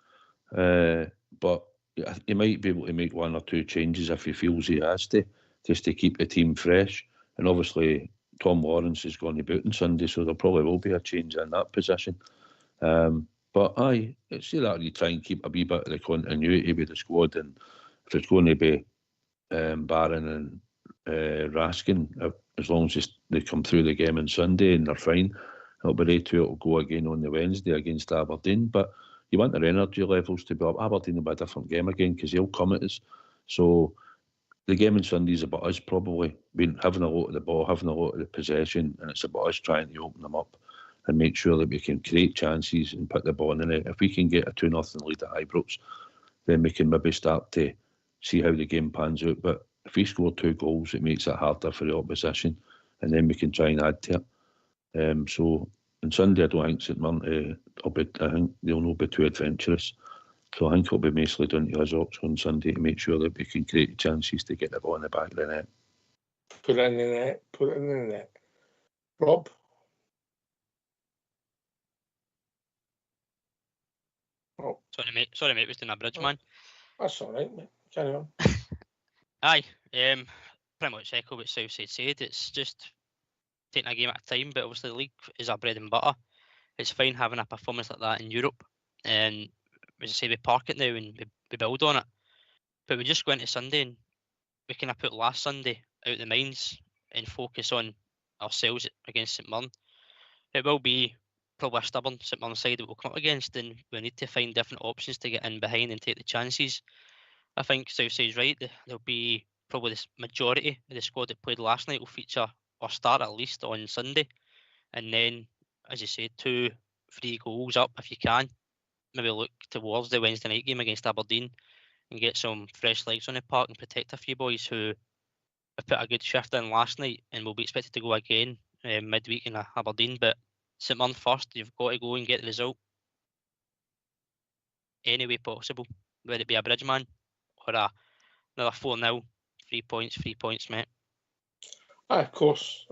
But he might be able to make 1 or 2 changes if he feels he has to, just to keep the team fresh. And obviously, Tom Lawrence is going to be out on Sunday, so there probably will be a change in that position. But aye, it's that you try and keep a wee bit of the continuity with the squad, and if it's going to be Barron and Raskin, as long as they come through the game on Sunday and they're fine, it'll be they two will go again on the Wednesday against Aberdeen. But you want their energy levels to be up. Aberdeen will be a different game again because they'll come at us. So the game on Sunday is about us probably having a lot of the ball, having a lot of the possession, and it's about us trying to open them up and make sure that we can create chances and put the ball in the net. If we can get a 2-0 lead at Ibrox, then we can maybe start to see how the game pans out. But if we score 2 goals, it makes it harder for the opposition, and then we can try and add to it. So on Sunday, I don't think St Mirren I think they'll not be too adventurous. So I think it'll be mostly down to us on Sunday to make sure that we can create chances to get the ball in the back of the net. Put it in the net. Put it in the net. Rob? Oh. Sorry, mate. Was doing a bridge, man. That's all right, mate. Carry on. Aye. Pretty much echo what South said. It's just taking a game at a time, but obviously the league is our bread and butter. It's fine having a performance like that in Europe, and as I say, we park it now and we build on it. But we just go into Sunday and we kind of put last Sunday out the minds and focus on ourselves against St Mirren. It will be probably a stubborn St Mirren side that we'll come up against, and we need to find different options to get in behind and take the chances. I think Southside's right. There'll be probably the majority of the squad that played last night will feature or start at least on Sunday, and then, as you said, 2-3 goals up if you can. Maybe look towards the Wednesday night game against Aberdeen and get some fresh legs on the park and protect a few boys who have put a good shift in last night and will be expected to go again midweek in Aberdeen. But St Mirren first, you've got to go and get the result any way possible, whether it be a Bridgeman or another 4-0, 3 points, mate. Of course.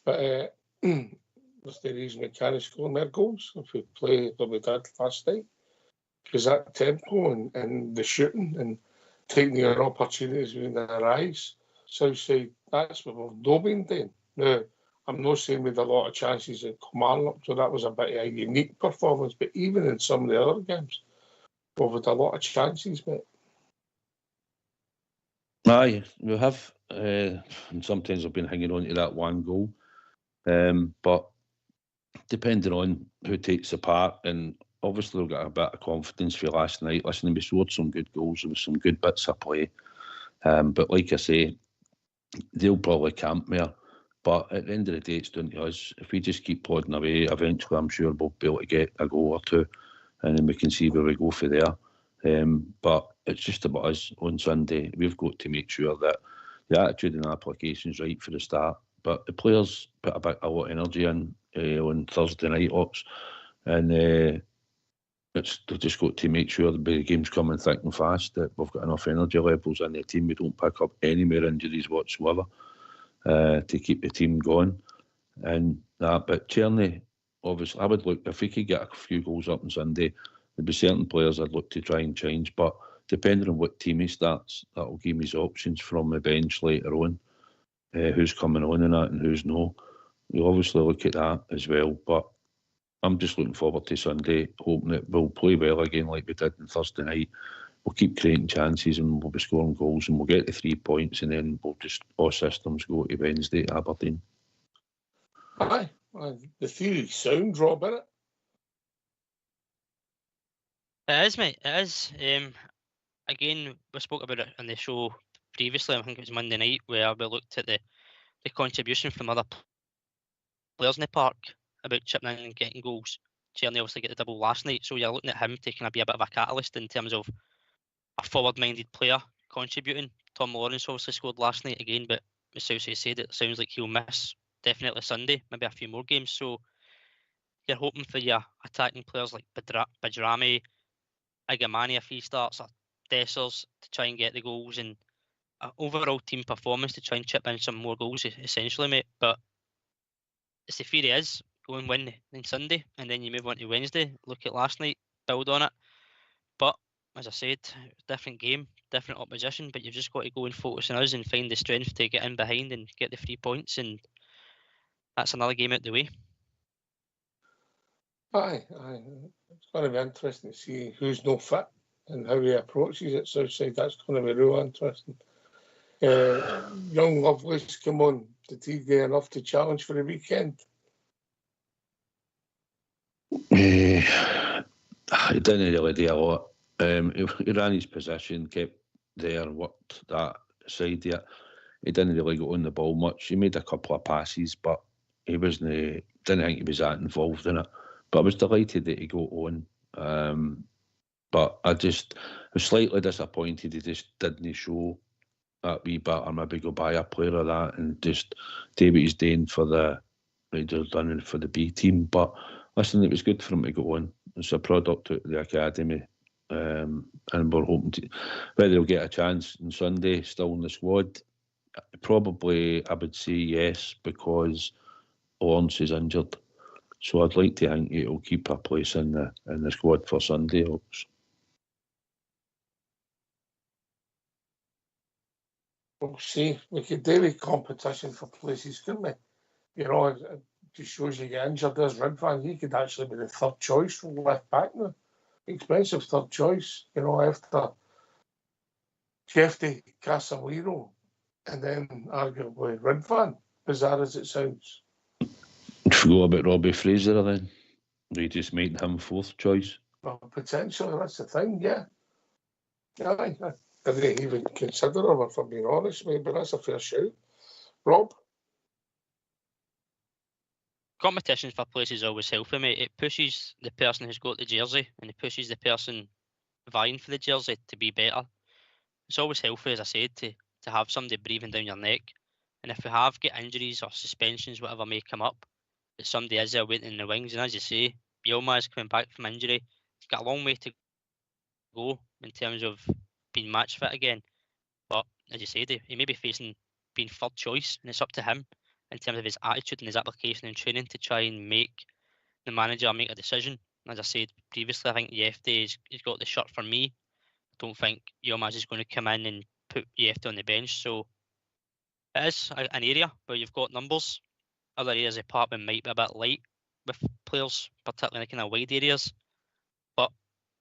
But there's the reason we can't score more goals if we play what we did last night. Because that tempo and the shooting and taking your opportunities when they arise, Southside, that's what we've not been doing. Now, I'm not saying we had a lot of chances at Kilmarnock, so that was a bit of a unique performance, but even in some of the other games, we've had a lot of chances, mate. Aye, we have, and sometimes I've been hanging on to that one goal. But depending on who takes the part, and obviously we've got a bit of confidence for last night. Listen, we scored some good goals with some good bits of play. But like I say, they'll probably camp there. But at the end of the day, it's down to us. If we just keep plodding away, eventually I'm sure we'll be able to get a goal or two, and then we can see where we go for there. But it's just about us on Sunday. We've got to make sure that the attitude and application is right for the start. But the players put a lot of energy in on Thursday night, Ops, and they've just got to make sure that the game's coming thick and fast, that we've got enough energy levels in the team. We don't pick up any more injuries whatsoever to keep the team going. And but Tierney, obviously, I would look, if we could get a few goals up on Sunday, there'd be certain players I'd look to try and change. But depending on what team he starts, that'll give me his options from the bench later on, who's coming on and that and who's no. We'll obviously look at that as well. But I'm just looking forward to Sunday, hoping that we'll play well again like we did on Thursday night. We'll keep creating chances and we'll be scoring goals and we'll get the 3 points, and then we'll just, all systems go to Wednesday at Aberdeen. Aye, the theory sounds, Rob, innit? It is, mate. It is. Again, we spoke about it on the show previously. I think it was Monday night, where we looked at the contribution from other players in the park about chipping in and getting goals. Tierney obviously get the double last night, so you're looking at him taking a bit of a catalyst in terms of a forward-minded player contributing. Tom Lawrence obviously scored last night again, but as Southside said, it sounds like he'll miss definitely Sunday, maybe a few more games. So you're hoping for your attacking players like Bajrami, Igamani if he starts, or Dessers to try and get the goals, and an overall team performance to try and chip in some more goals, essentially, mate. But it's the theory is, go and win on Sunday, and then you move on to Wednesday, look at last night, build on it. But, as I said, different game, different opposition, but you've just got to go and focus on us and find the strength to get in behind and get the 3 points, and that's another game out the way. Aye. It's going to be interesting to see who's no fit and how he approaches it. Southside, that's going to be real interesting. Young Lovelace, come on, did he get enough to challenge for the weekend? He didn't really do a lot. He ran his position, kept there, worked that side yet. He didn't really go on the ball much. He made a couple of passes, but he didn't think he was that involved in it. But I was delighted that he got on. But I was slightly disappointed he just didn't show that wee bit, or maybe go buy a player of that and just do what he's doing for the Rangers running for the B team. But listen, it was good for him to go on. It's a product of the academy. And we're hoping to, whether he'll get a chance on Sunday, still in the squad. Probably, I would say yes, because Lawrence is injured. So I'd like to think he'll keep a place in the squad for Sunday. We'll see. We could do a competition for places, couldn't we? You know, it just shows you get injured. There's Ridvan. He could actually be the third choice for left back now. Expensive third choice, you know, after Jeffy, Casemiro, and then arguably Ridvan, bizarre as it sounds. You'd forgot about Robbie Fraser then. They just making him fourth choice. Well, potentially, that's the thing, yeah. I didn't even consider him, if I'm being honest, mate, but that's a fair shout. Rob? Competitions for places is always healthy, mate. It pushes the person who's got the jersey and it pushes the person vying for the jersey to be better. It's always healthy, as I said, to have somebody breathing down your neck. And if we have got injuries or suspensions, whatever may come up, that somebody is there waiting in the wings. And as you say, Bielma is coming back from injury. He's got a long way to go in terms of being match fit again. But as you said, he may be facing being third choice, and it's up to him in terms of his attitude and his application and training to try and make the manager make a decision. As I said previously, I think Yefte has got the shirt for me. I don't think Yilmaz is going to come in and put Yefte on the bench. So it is an area where you've got numbers. Other areas of the department might be a bit light with players, particularly in the kind of wide areas. But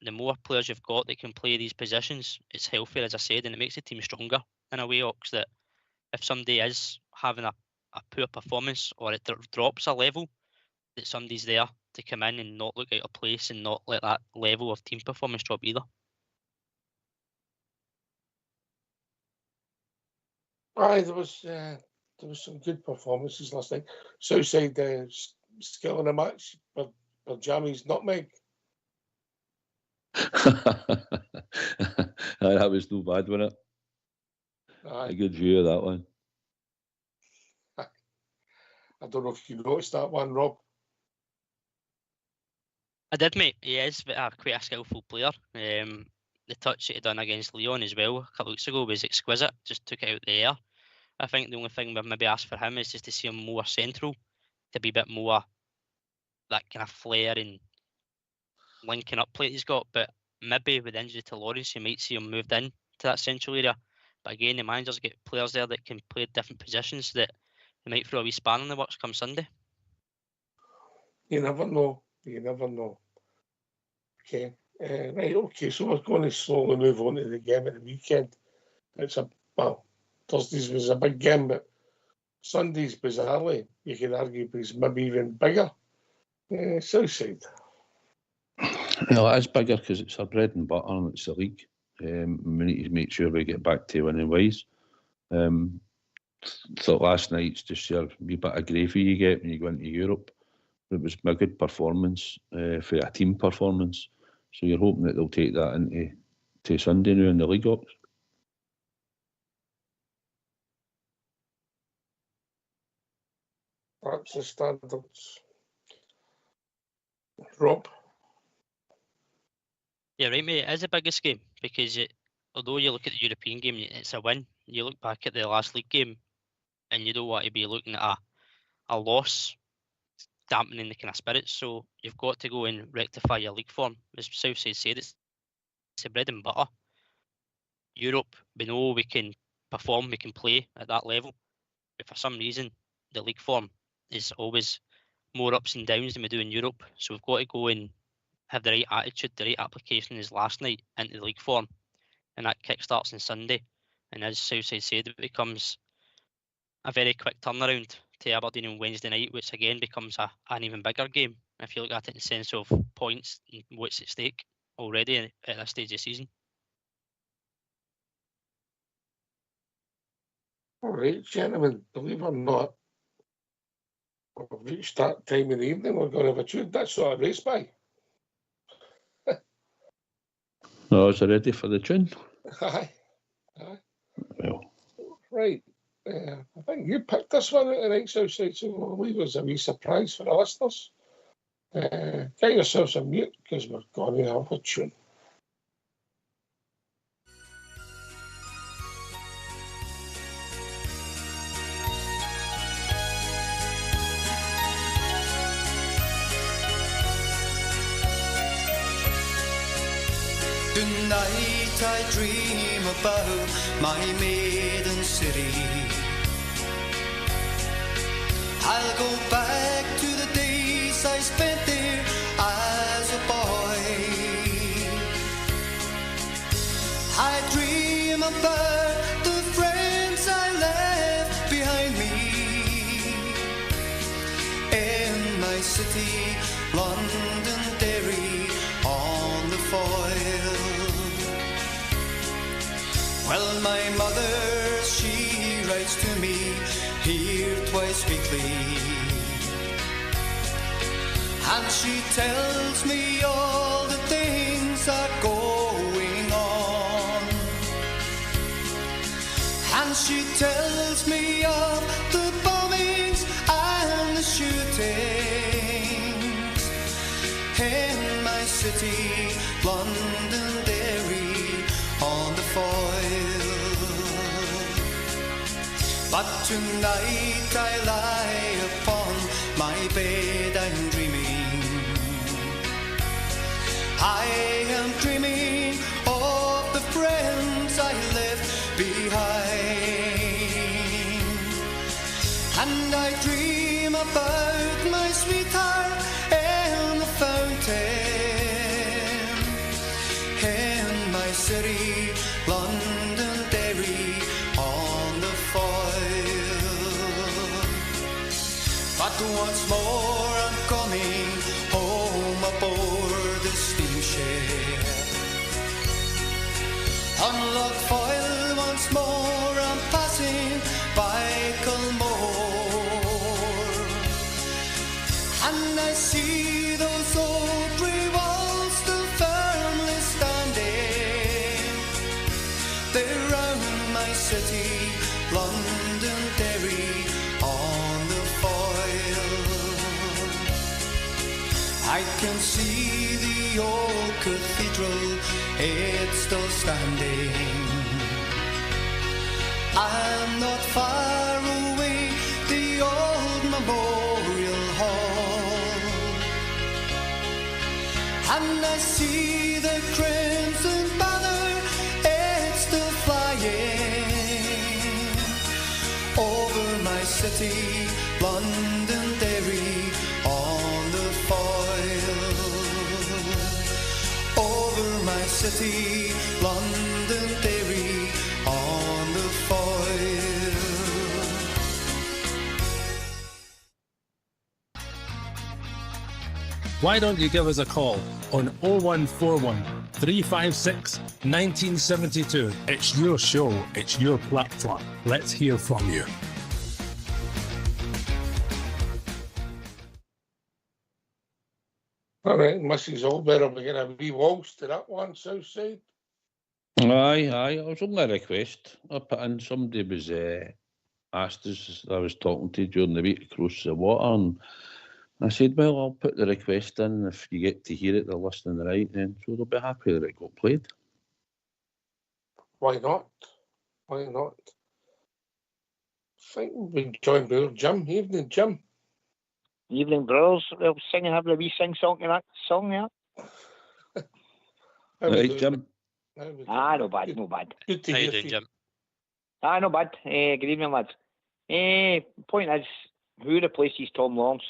the more players you've got that can play these positions, it's healthier, as I said, and it makes the team stronger in a way, Ox, that if somebody is having a poor performance or it drops a level, that somebody's there to come in and not look out of place and not let that level of team performance drop either. Aye, there was some good performances last night. Southside skill in the match, but Jamie's nutmeg. That was no bad, wasn't it? Aye. A good view of that one. I don't know if you noticed that one, Rob. I did, mate. He is quite a skillful player. The touch that he done against Leon as well a couple of weeks ago was exquisite. Just took it out the air. I think the only thing we've maybe asked for him is just to see him more central, to be a bit more that kind of flair and linking up play he's got. But maybe with the injury to Lawrence, you might see him moved in to that central area. But again, the managers get players there that can play different positions that they might throw a wee span in the works come Sunday. You never know. You never know. Okay. Right, okay, so we're going to slowly move on to the game at the weekend. Thursday's was a big game, but Sunday's, bizarrely, you could argue, is maybe even bigger. Southside. Well, it is bigger because it's our bread and butter and it's the league. We need to make sure we get back to winning ways. Thought last night's just your wee bit of gravy you get when you go into Europe. It was a good performance for a team performance. So you're hoping that they'll take that into Sunday now in the league ops. That's the standards. Rob? Yeah, right, mate. It is the biggest game because although you look at the European game, it's a win. You look back at the last league game and you don't want to be looking at a loss dampening the kind of spirits. So you've got to go and rectify your league form. As Southside said, it's the bread and butter. Europe, we know we can perform, we can play at that level. But for some reason, the league form is always more ups and downs than we do in Europe. So we've got to go and have the right attitude, the right application as last night into the league form. And that kick starts on Sunday. And as Southside said, it becomes a very quick turnaround to Aberdeen on Wednesday night, which again becomes an even bigger game if you look at it in the sense of points and what's at stake already at this stage of the season. All right, gentlemen, believe it or not, we've reached that time in the evening. We're going to have a tune. That's sort of race by. No, is it ready for the tune? Aye. Well. Right. I think you picked this one out tonight, Southside, so we'll leave it as a wee surprise for the listeners. Get yourselves a mute because we're going to have a tune. Tonight I dream about my maiden city. I'll go back to the days I spent there as a boy. I dream about the friends I left behind me in city, Londonderry on the foil. Well, my mother, she writes to me here twice weekly, and she tells me all the things are going on, and she tells me of the bombings and the shootings in my city, Londonderry on the foil. But tonight I lie upon my bed, I'm dreaming. I am dreaming of the friends I left behind, and I dream about my sweetheart and the fountain in my city, Londonderry on the foil. But once more I'm coming home aboard the steamship. On Loch Foyle once more I'm passing by Culmore, and I see those old grey walls still firmly standing there round my city, Londonderry on the foil. I can see the old cathedral, it's still standing. I'm not far away, the old memorial hall, and I see the crimson banner, it's still flying over my city, Londonderry on the foil. Over my city, Londonderry on the foil. Why don't you give us a call on 0141 356 1972? It's your show, it's your platform. Let's hear from you. All right, Mrs. Allbetter, we're going to wee waltz to that one, Southside. Aye, it was only a request I put in. Somebody was asked us, I was talking to during the week across the water, and I said, well, I'll put the request in. If you get to hear it, they're listening right, then so they'll be happy that it got played. Why not? Why not? I think we joined by Jim. Evening, Jim. Evening, brothers. Well, singing, having a wee sing song to that song there. Right, Jim. No bad, no bad. Good to How hear you doing, you. Jim? No bad. Good evening, lads. Point is, who replaces Tom Lawrence?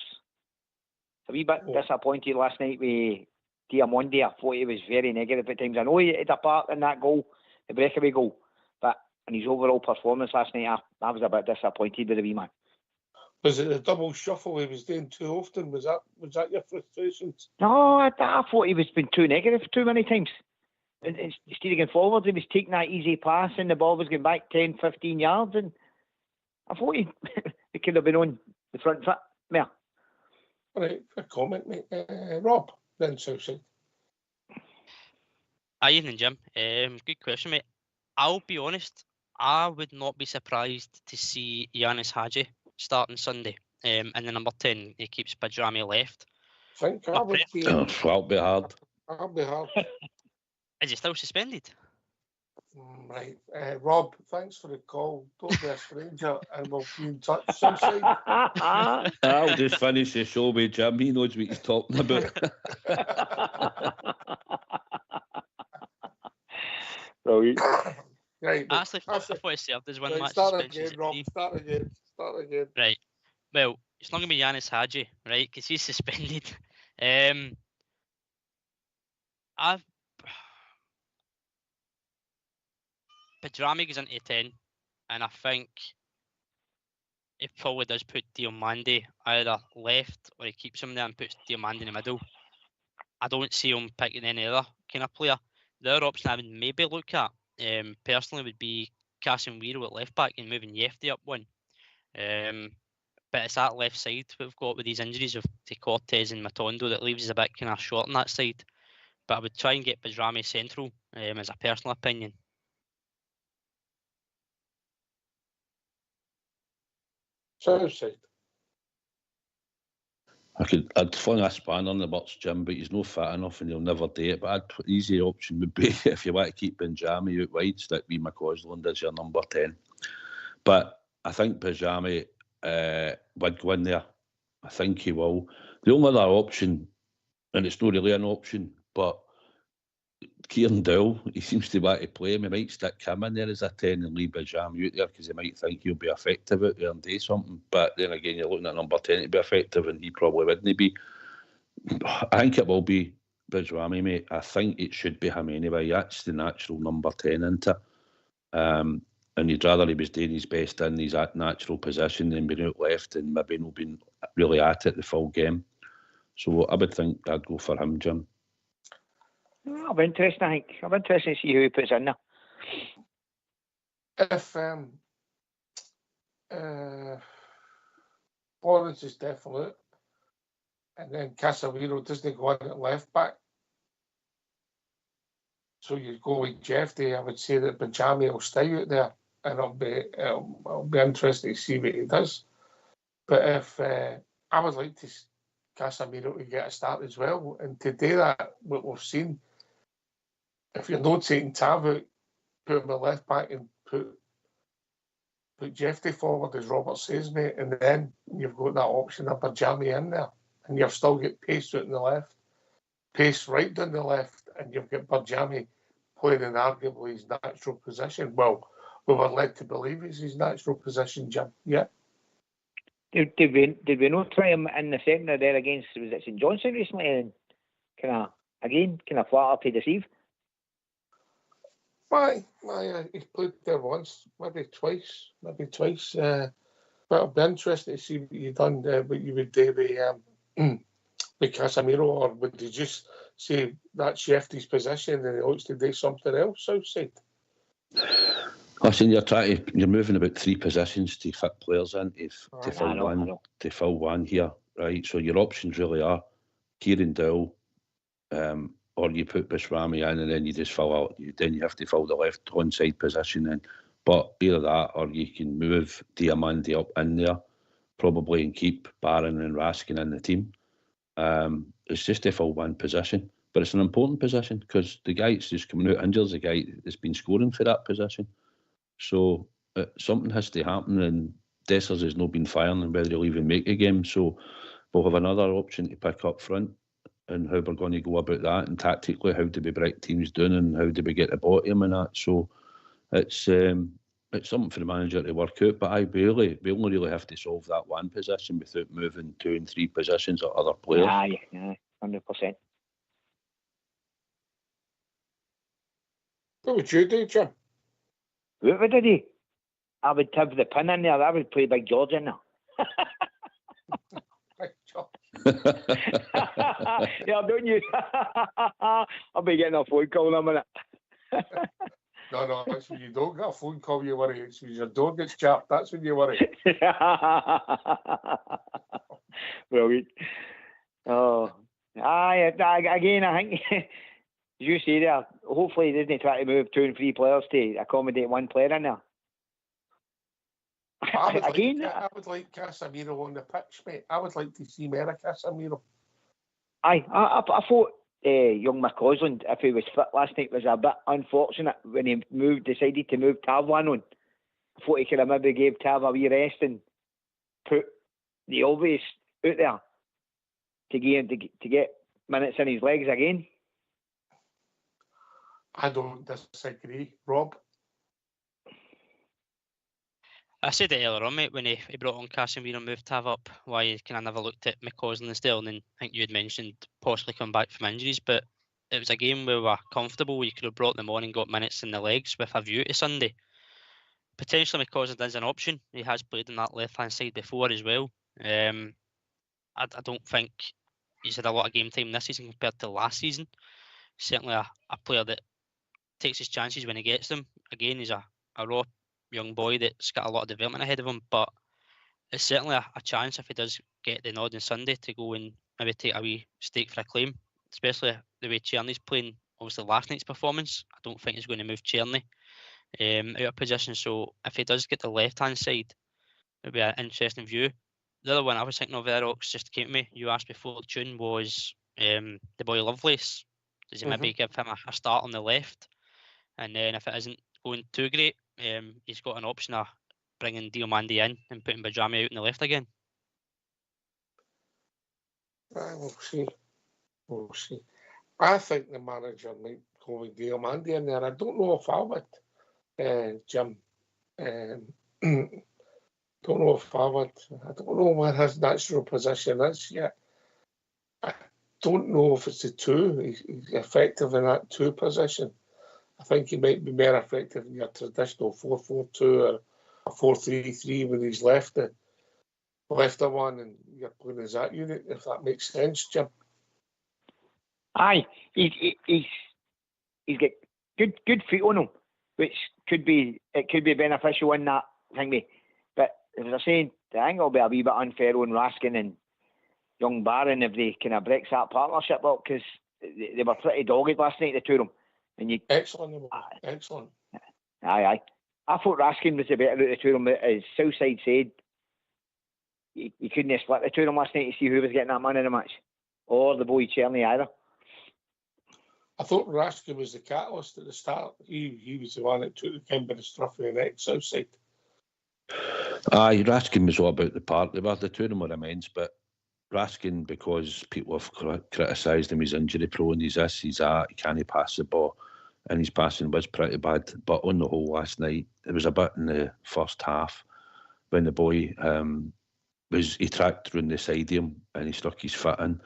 A wee bit disappointed last night with Diamondi. I thought he was very negative at times. I know he had a part in that goal, the breakaway goal, but in his overall performance last night, I was a bit disappointed with the wee man. Was it the double shuffle he was doing too often? Was that your frustrations? No, I thought he was been too negative too many times. Instead of going forward, he was taking that easy pass and the ball was going back 10, 15 yards. And I thought he could have been on the front foot more. All right, a comment, mate. Rob, then Southside. Evening, Jim. Good question, mate. I'll be honest, I would not be surprised to see Yanis Hadji starting Sunday. And the number 10, he keeps Badrami left. I think I would be... That'll be hard. That'll be hard. Is he still suspended? Right. Rob, thanks for the call. Don't be a stranger, and we'll be in touch. Southside. I'll just finish the show with Jim. He knows what he's talking about. Brilliant. Right. Actually, I thought he served as one Right, match start suspension. again, Rob. Start again. Right. Well, it's not going to be Yanis Hadji, right? Because he's suspended. Badrami goes into 10, and I think he probably does put Diomande either left or he keeps him there and puts Diomande in the middle. I don't see him picking any other kind of player. The other option I would maybe look at personally would be Casemiro at left back and moving Yefty up one. But it's that left side we've got with these injuries of Cortez and Matondo that leaves us a bit kind of short on that side. But I would try and get Bajrami central as a personal opinion. South side. I'd fling a spanner in the works, Jim, but he's not fat enough and he'll never do it. But the easy option would be, if you want to keep Benjami out wide, stick with McCausland as your number 10. But I think Benjami would go in there. I think he will. The only other option, and it's not really an option, but Kieran Dowell, he seems to want to play him. He might stick him in there as a 10 and leave Benjami out there because he might think he'll be effective out there and do something. But then again, you're looking at number 10 to be effective and he probably wouldn't be. I think it will be Benjami, mate. I think it should be him anyway. That's the natural number 10, isn't it? And you'd rather he was doing his best in his natural position than being out left and maybe not being really at it the full game. So I would think I'd go for him, Jim. That'll be interesting, I think. I'm interested to see who he puts in there. If Lawrence is definitely out, and then Casemiro doesn't go on at left back, so you go with Jeffy, I would say that Benjami will stay out there, and I'll be interested to see what he does. But if I would like to Casemiro to get a start as well, and to do that, what we've seen, if you're not taking Tav out, put him at left back and put Jeffy forward, as Robert says, mate, and then you've got that option of Benjami in there, and you've still got Pace out on the left, Pace right down the left, and you've got Benjami playing in arguably his natural position. Well, we were led to believe it's his natural position, Jim. Yeah. Did we not try him in the centre there against, was it St Johnstone recently, and kind of flatter to deceive? He's played there once, maybe twice. But I'll be interested to see what you done, what you would do with Casemiro, or would you just say that's Shefty's position and he looks to do something else outside? Listen, you're moving about 3 positions to fit players in to fill one here, right? So your options really are Kieran Dowell, or you put Bajrami in and then you just fill out. Then you have to fill the left onside position in. But either that, or you can move Diomande up in there, probably, and keep Barron and Raskin in the team. It's just to fill one position, but it's an important position because the guy that's just coming out injured is the guy that's been scoring for that position. So something has to happen, and Dessers has not been firing, and whether he'll even make a game. So we'll have another option to pick up front, and how we're going to go about that, and tactically how do we break teams down, and how do we get the bottom and that. So it's something for the manager to work out. But we only really have to solve that one position without moving 2 and 3 positions or other players. Yeah, 100%. What would you do, Jim? What would I do? I would have the pin in there. I would play Big George in there. Big George. Yeah, don't you? I'll be getting a phone call in a minute. No, that's when you don't get a phone call, you worry. It's when your door gets chapped, that's when you worry. Brilliant. Oh, again, I think, as you say there, hopefully he doesn't try to move 2 and 3 players to accommodate one player in there. I would like Casemiro on the pitch, mate. I would like to see more of Casemiro. I thought young McCausland, if he was fit last night, was a bit unfortunate when he decided to move Tav on. I thought he could have maybe gave Tav a wee rest and put the obvious out there to get minutes in his legs again. I don't disagree, Rob. I said it earlier on, mate, when he brought on Casemiro and moved Tav up, why he kind of never looked at McCausland instead. And then I think you had mentioned possibly coming back from injuries, but it was a game where we were comfortable. You could have brought them on and got minutes in the legs with a view to Sunday. potentially because it is an option. He has played on that left-hand side before as well. I don't think he's had a lot of game time this season compared to last season. Certainly a player that takes his chances when he gets them. Again, he's a raw young boy that's got a lot of development ahead of him, but it's certainly a chance if he does get the nod on Sunday to go and maybe take a wee stake for a claim, especially the way Czerny's playing. Obviously, last night's performance, I don't think he's going to move Czerny out of position. So if he does get the left-hand side, it'll be an interesting view. The other one I was thinking of, Erox, just came to me. You asked before the tune was the boy Lovelace. Does he maybe give him a start on the left? And then if it isn't going too great, he's got an option of bringing Diomande in and putting Bajami out on the left again. We'll see. We'll see. I think the manager might go with Diomande in there. I don't know if I would, Jim. Don't know if I would. I don't know where his natural position is yet. I don't know if it's the two. He's effective in that two position. I think he might be more effective in your traditional 4-4-2 or a 4-3-3 with his lefter one, and you're playing as that unit, if that makes sense, Jim. Aye, he's got good feet on him, which could be beneficial in that thing. But as I say, I think it'll be a wee bit unfair on Raskin and young Barron if they kind of breaks that partnership up, because they were pretty dogged last night, the two of them. And excellent. Aye. I thought Raskin was the better of the two of them. As Southside said, you couldn't have split the two of them last night to see who was getting that man in the match, or the boy Czerny either. I thought Raskin was the catalyst at the start. He was the one that took the kind of the stuff in the neck, Southside. Aye, Raskin was all about the part. They were the two of them were immense, but Raskin, because people have criticised him, he's injury prone, he's this, he's that, he can't pass the ball, and his passing was pretty bad. But on the whole, last night, there was a bit in the first half when the boy he tracked round the side of him and he stuck his foot in,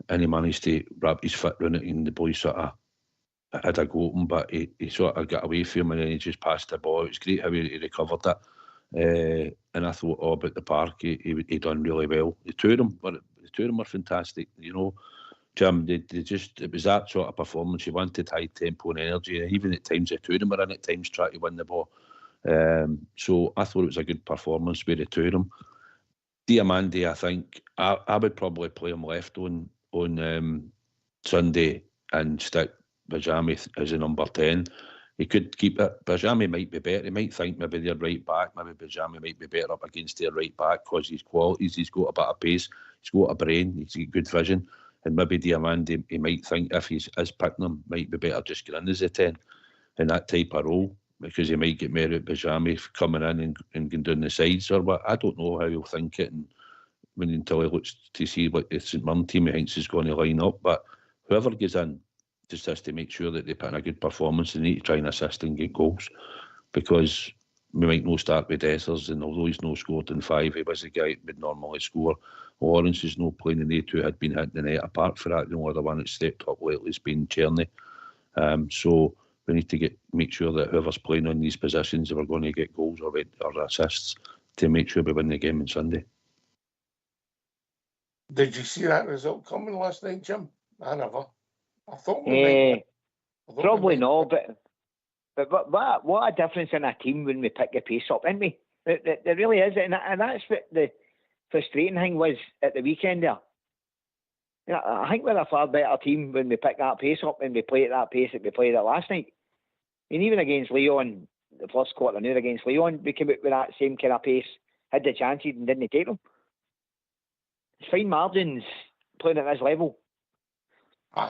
and he managed to wrap his foot round it, and the boy sort of had a go at him, but he sort of got away from him, and then he just passed the ball. It was great how he recovered it. And I thought, about the park, he done really well. The two of them were fantastic. You know, Jim, they just, it was that sort of performance. You wanted high tempo and energy, and even at times the two of them were in at times trying to win the ball. So I thought it was a good performance with the two of them. Diomande, I think I would probably play him left on Sunday and stick Bajami as a number 10. He could keep it. Bajami might be better. He might think maybe their right back, maybe Bajami might be better up against their right back because his qualities, he's got a bit of pace, he's got a brain, he's got good vision. And maybe Diomande, he might think if he's picking him, might be better just getting in as a 10 in that type of role, because he might get more at Bajami coming in and going down the sides or what. I don't know how he'll think it, and until he looks to see what the St Mirren team he thinks is going to line up. But whoever gets in just has to make sure that they put in a good performance. They need to try and assist and get goals, because we might not start with Dessers, and although he's not scored in 5, he was the guy that would normally score. Lawrence is not playing, and they two had been hitting the net. Apart from that, the only other one that stepped up lately has been Czerny. So we need to make sure that whoever's playing on these positions, if we're going to get goals or assists, to make sure we win the game on Sunday. Did you see that result coming last night, Jim? I never. I thought probably not, but what a difference in a team when we pick the pace up, isn't we? There really is, and that's what the frustrating thing was at the weekend there. You know, I think we're a far better team when we pick that pace up and we play at that pace that we played at last night. And even against Leon, the first quarter now against Leon, we came out with that same kind of pace, had the chances and didn't take them. It's fine margins playing at this level.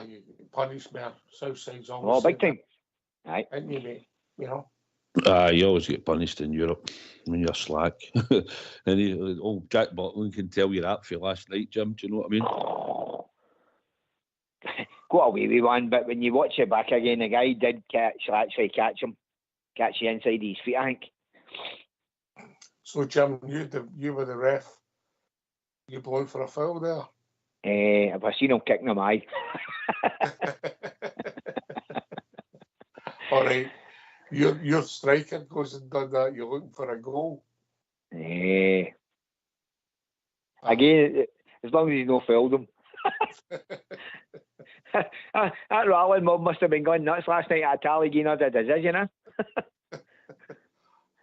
You punish me. Southside's always. Oh, big time. Aye. And you, mate, you know. You always get punished in Europe when you're slack. And old Jack Butland can tell you that for last night, Jim. Do you know what I mean? Got away with one, but when you watch it back again, the guy did actually catch the inside of his feet, I think. So, Jim, you were the ref. You blowing for a foul there? If I seen him kicking him, aye. All right. Your striker goes and done that. You're looking for a goal. Again, as long as he's not fouled him. That Rowling mob must have been going nuts last night at Tally Gainer the decision, eh?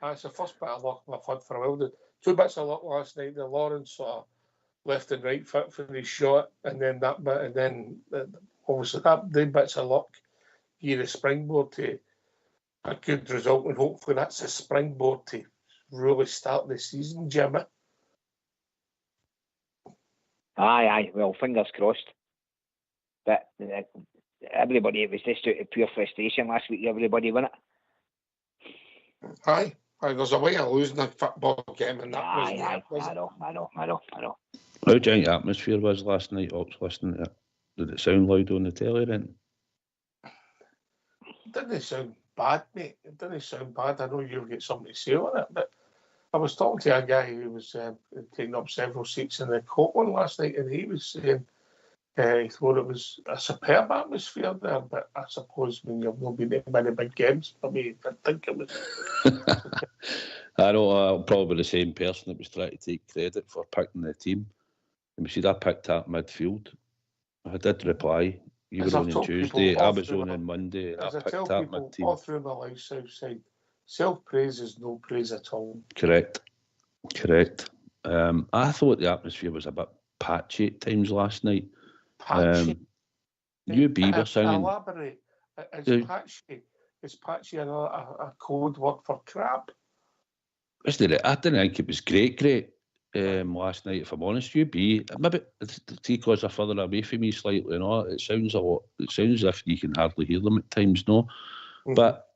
That's the first bit of luck I've had for a while. The 2 bits of luck last night. The Lawrence sort of left and right foot for his shot, and then that bit, and then obviously the bits of luck give the springboard to a good result, and hopefully that's a springboard to really start the season, Jimmy. Aye. Well, fingers crossed. But everybody, it was just out of pure frustration last week. Everybody, wasn't it? Aye. There's a way of losing a football game, and that I know. How do you think the atmosphere was last night, Ox, listening to it? Did it sound loud on the telly then? It didn't sound bad, mate. It didn't sound bad. I know you'll get something to say on it, but I was talking to a guy who was taking up several seats in the court one last night, and he was saying he thought it was a superb atmosphere there, but I suppose when you've not been to many big games, I mean, I think it was... I know I'm probably the same person that was trying to take credit for picking the team. And we said I picked that midfield. I did reply. You were on Tuesday, I was on Monday, and I picked that mid team. All through my life, Southside, self-praise is no praise at all. Correct. I thought the atmosphere was a bit patchy at times last night. Patchy? UB were singing... Elaborate. Is patchy a code word for crap? I didn't think it was great last night, if I'm honest. UB, maybe because they're further away from me slightly, it sounds as if you can hardly hear them at times, no? Mm-hmm. But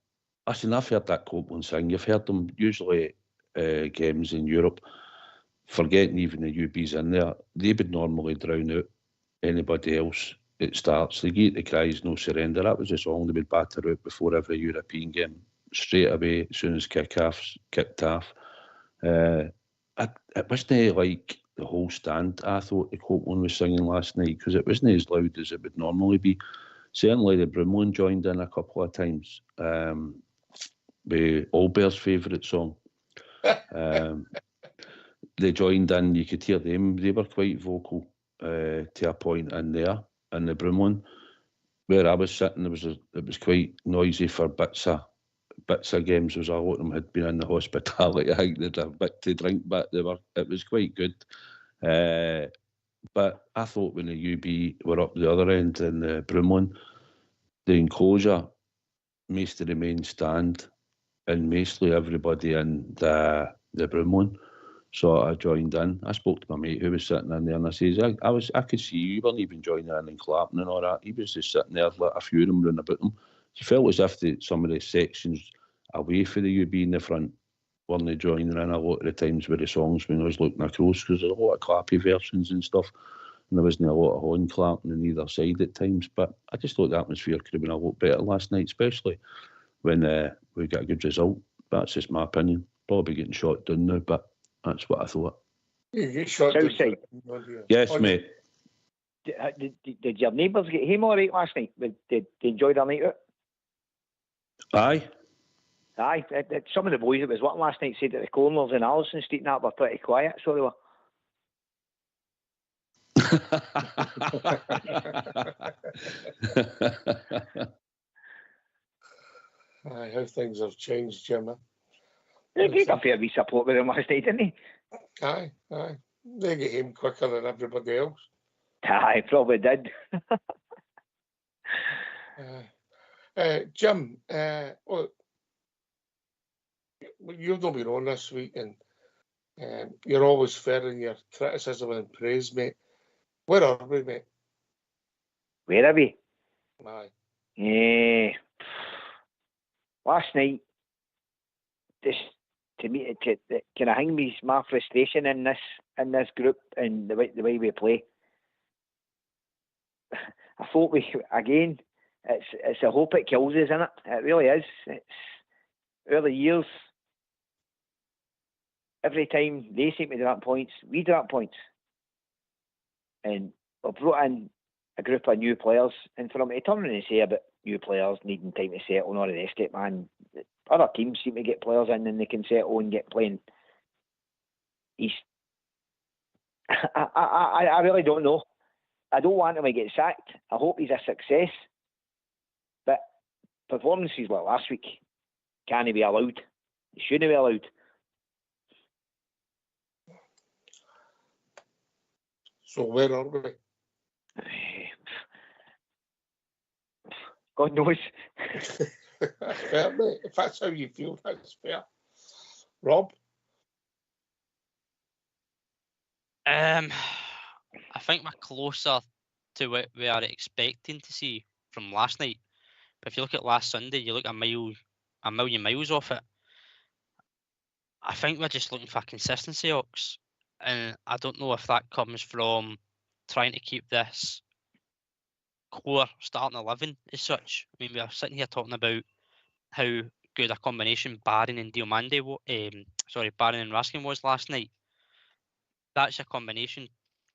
listen, I've heard that Copeland sing. You've heard them usually games in Europe, forgetting even the UB's in there, they would normally drown out anybody else. It starts, they get the cries, no surrender. That was the song they would batter out before every European game, straight away, as soon as kicked off. It wasn't like the whole stand, I thought the Copeland was singing last night, because it wasn't as loud as it would normally be. Certainly the Brimlin joined in a couple of times, with Albert's favourite song. They joined in, you could hear them, they were quite vocal to a point in there. In the Brimlin, where I was sitting, it was quite noisy for bits of games. There was a lot of them had been in the hospitality. I think they'd a bit to drink, but it was quite good. But I thought when the UB were up the other end in the Brimlin, the enclosure, most of the main stand, and mostly everybody in the Brimlin. So I joined in. I spoke to my mate who was sitting in there, and I says, I could see you weren't even joining in and clapping and all that. He was just sitting there, like a few of them running about him. He felt as if some of the sections away from the UB in the front weren't joining in a lot of the times with the songs when I was looking across, because there's a lot of clappy versions and stuff, and there wasn't a lot of horn clapping on either side at times. But I just thought the atmosphere could have been a lot better last night, especially when we got a good result. That's just my opinion. Probably getting shot down now, but that's what I thought. You get shot Southside. Yes, mate. Did your neighbours get home all right last night? Did they enjoy their night out? Aye. Some of the boys that was working last night said that the corners in Allison Street and that were pretty quiet, so they were. Aye, how things have changed, Jimmy. They gave a fair wee support with them last night, didn't they? Aye. They get home quicker than everybody else. Aye, probably did. Jim, well, you've not been on this week, and you're always fair in your criticism and praise, mate. Where are we, mate? Where are we? Aye. Last night, just to me, can I hang my frustration in this group and the way we play? I thought it's a hope it kills us, isn't it? It really is. It's early years. Every time they seem to drop points, we drop points. And we brought in a group of new players, and for them to turn around and say about new players needing time to settle and all the rest of it, man, other teams seem to get players in and they can settle and get playing. I really don't know. I don't want him to get sacked. I hope he's a success. But performances like last week can't be allowed. They shouldn't be allowed. So where are we? God knows. That's fair, mate. If that's how you feel, that's fair. Rob? I think we're closer to what we are expecting to see from last night. But if you look at last Sunday, you look a million miles off it. I think we're just looking for consistency, Ox. And I don't know if that comes from trying to keep this core starting 11 as such. I mean, we are sitting here talking about how good a combination Barron and Barron and Raskin was last night. That's a combination.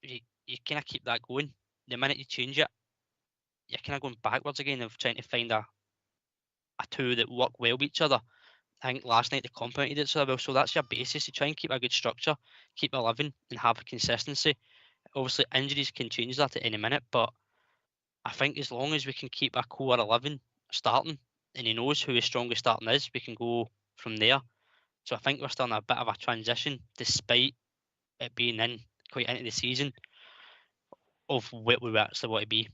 You kind of keep that going. The minute you change it, you're kind of going backwards again of trying to find a two that work well with each other. I think last night they complemented each other well, so that's your basis to try and keep a good structure, keep 11 and have consistency. Obviously, injuries can change that at any minute, but I think as long as we can keep a core 11 starting, and he knows who his strongest starting is, we can go from there. So I think we're still in a bit of a transition, despite it being in quite into the season, of what we actually want to be.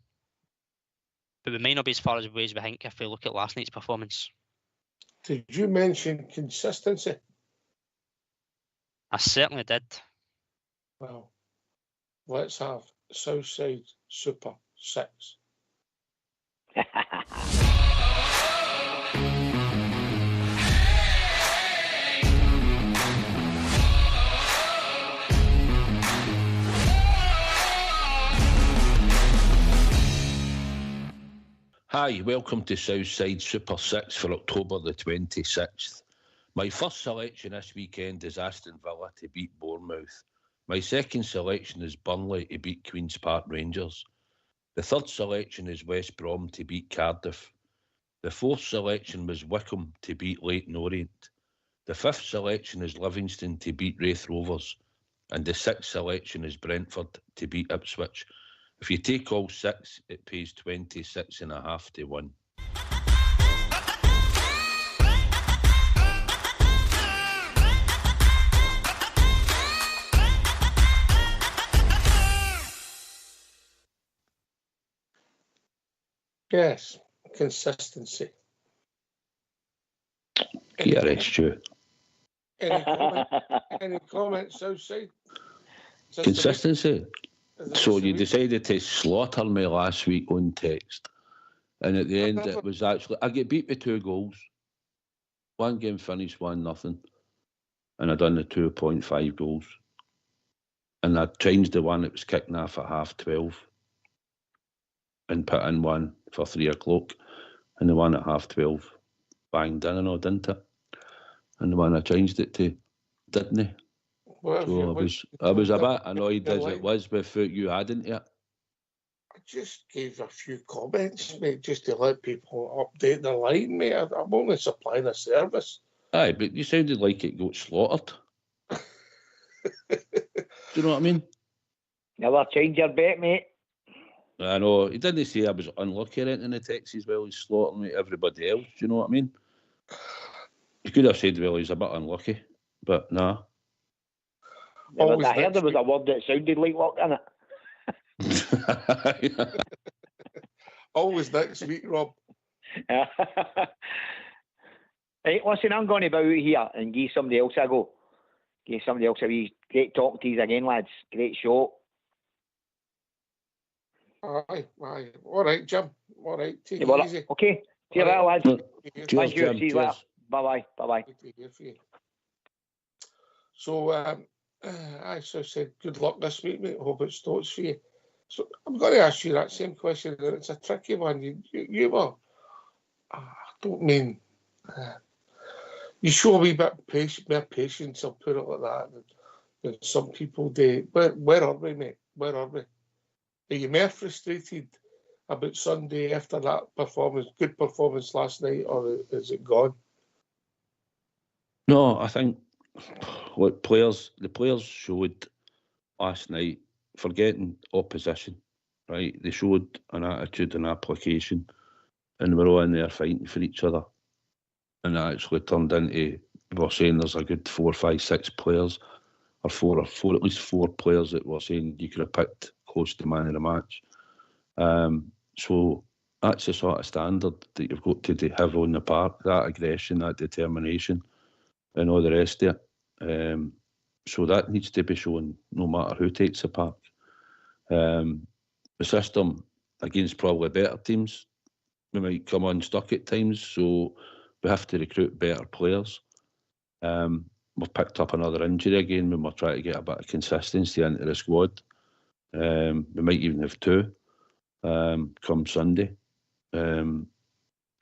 But we may not be as far as we think if we look at last night's performance. Did you mention consistency? I certainly did. Well, let's have Southside Super 6. Hi, welcome to Southside Super 6 for October the 26th. My first selection this weekend is Aston Villa to beat Bournemouth. My second selection is Burnley to beat Queen's Park Rangers. The third selection is West Brom to beat Cardiff. The fourth selection was Wycombe to beat Leyton Orient. The fifth selection is Livingston to beat Raith Rovers. And the sixth selection is Brentford to beat Ipswich. If you take all six, it pays 26.5 to 1. Yes, consistency. PRS, Stu. Any comments, Southside? Consistency. So you decided to slaughter me last week on text. And at the end, it was actually... I get beat by 2 goals. One game finished 1-0. And I done the 2.5 goals. And I changed the one that was kicking off at 12:30. And put in one for 3 o'clock. And the one at 12:30 banged in and all, didn't it? And the one I changed it to didn't. So I was a bit annoyed as it was without you adding to it. I just gave a few comments, mate, just to let people update their line, mate. I'm only supplying a service. Aye, but you sounded like it got slaughtered. Do you know what I mean? Never change your bet, mate. I know. He didn't say I was unlucky or anything in the text as well. He's slaughtering me everybody else. Do you know what I mean? You could have said, well, he's a bit unlucky, but nah. Yeah, but I heard there was a word that sounded like luck in it. Always next week, Rob. Hey, listen, I'm going to bow out here and give somebody else a go. Give somebody else a wee great talk to you again, lads. Great show. Aye. All right, Jim. All right, take it easy. Okay. See you later, lads. Thank you. See you later. Bye-bye. So, I said good luck this week, mate. Hope it starts for you. So, I'm going to ask you that same question, and it's a tricky one. You were, I don't mean, you show a wee bit more patience, I'll put it like that, than some people do. Where are we, mate? Where are we? Are you more frustrated about Sunday after that good performance last night, or is it gone? No, I think what the players showed last night, forgetting opposition, right? They showed an attitude and application, and we're all in there fighting for each other. And that actually turned into, we're saying there's a good 4, 5, 6 players, or at least four players that we're saying you could have picked close to man of the match. So that's the sort of standard that you've got to have on the park, that aggression, that determination, and all the rest of it. So that needs to be shown no matter who takes the park. The system against probably better teams, we might come unstuck at times, so we have to recruit better players. We've picked up another injury again when we're trying to get a bit of consistency into the squad. We might even have two come Sunday.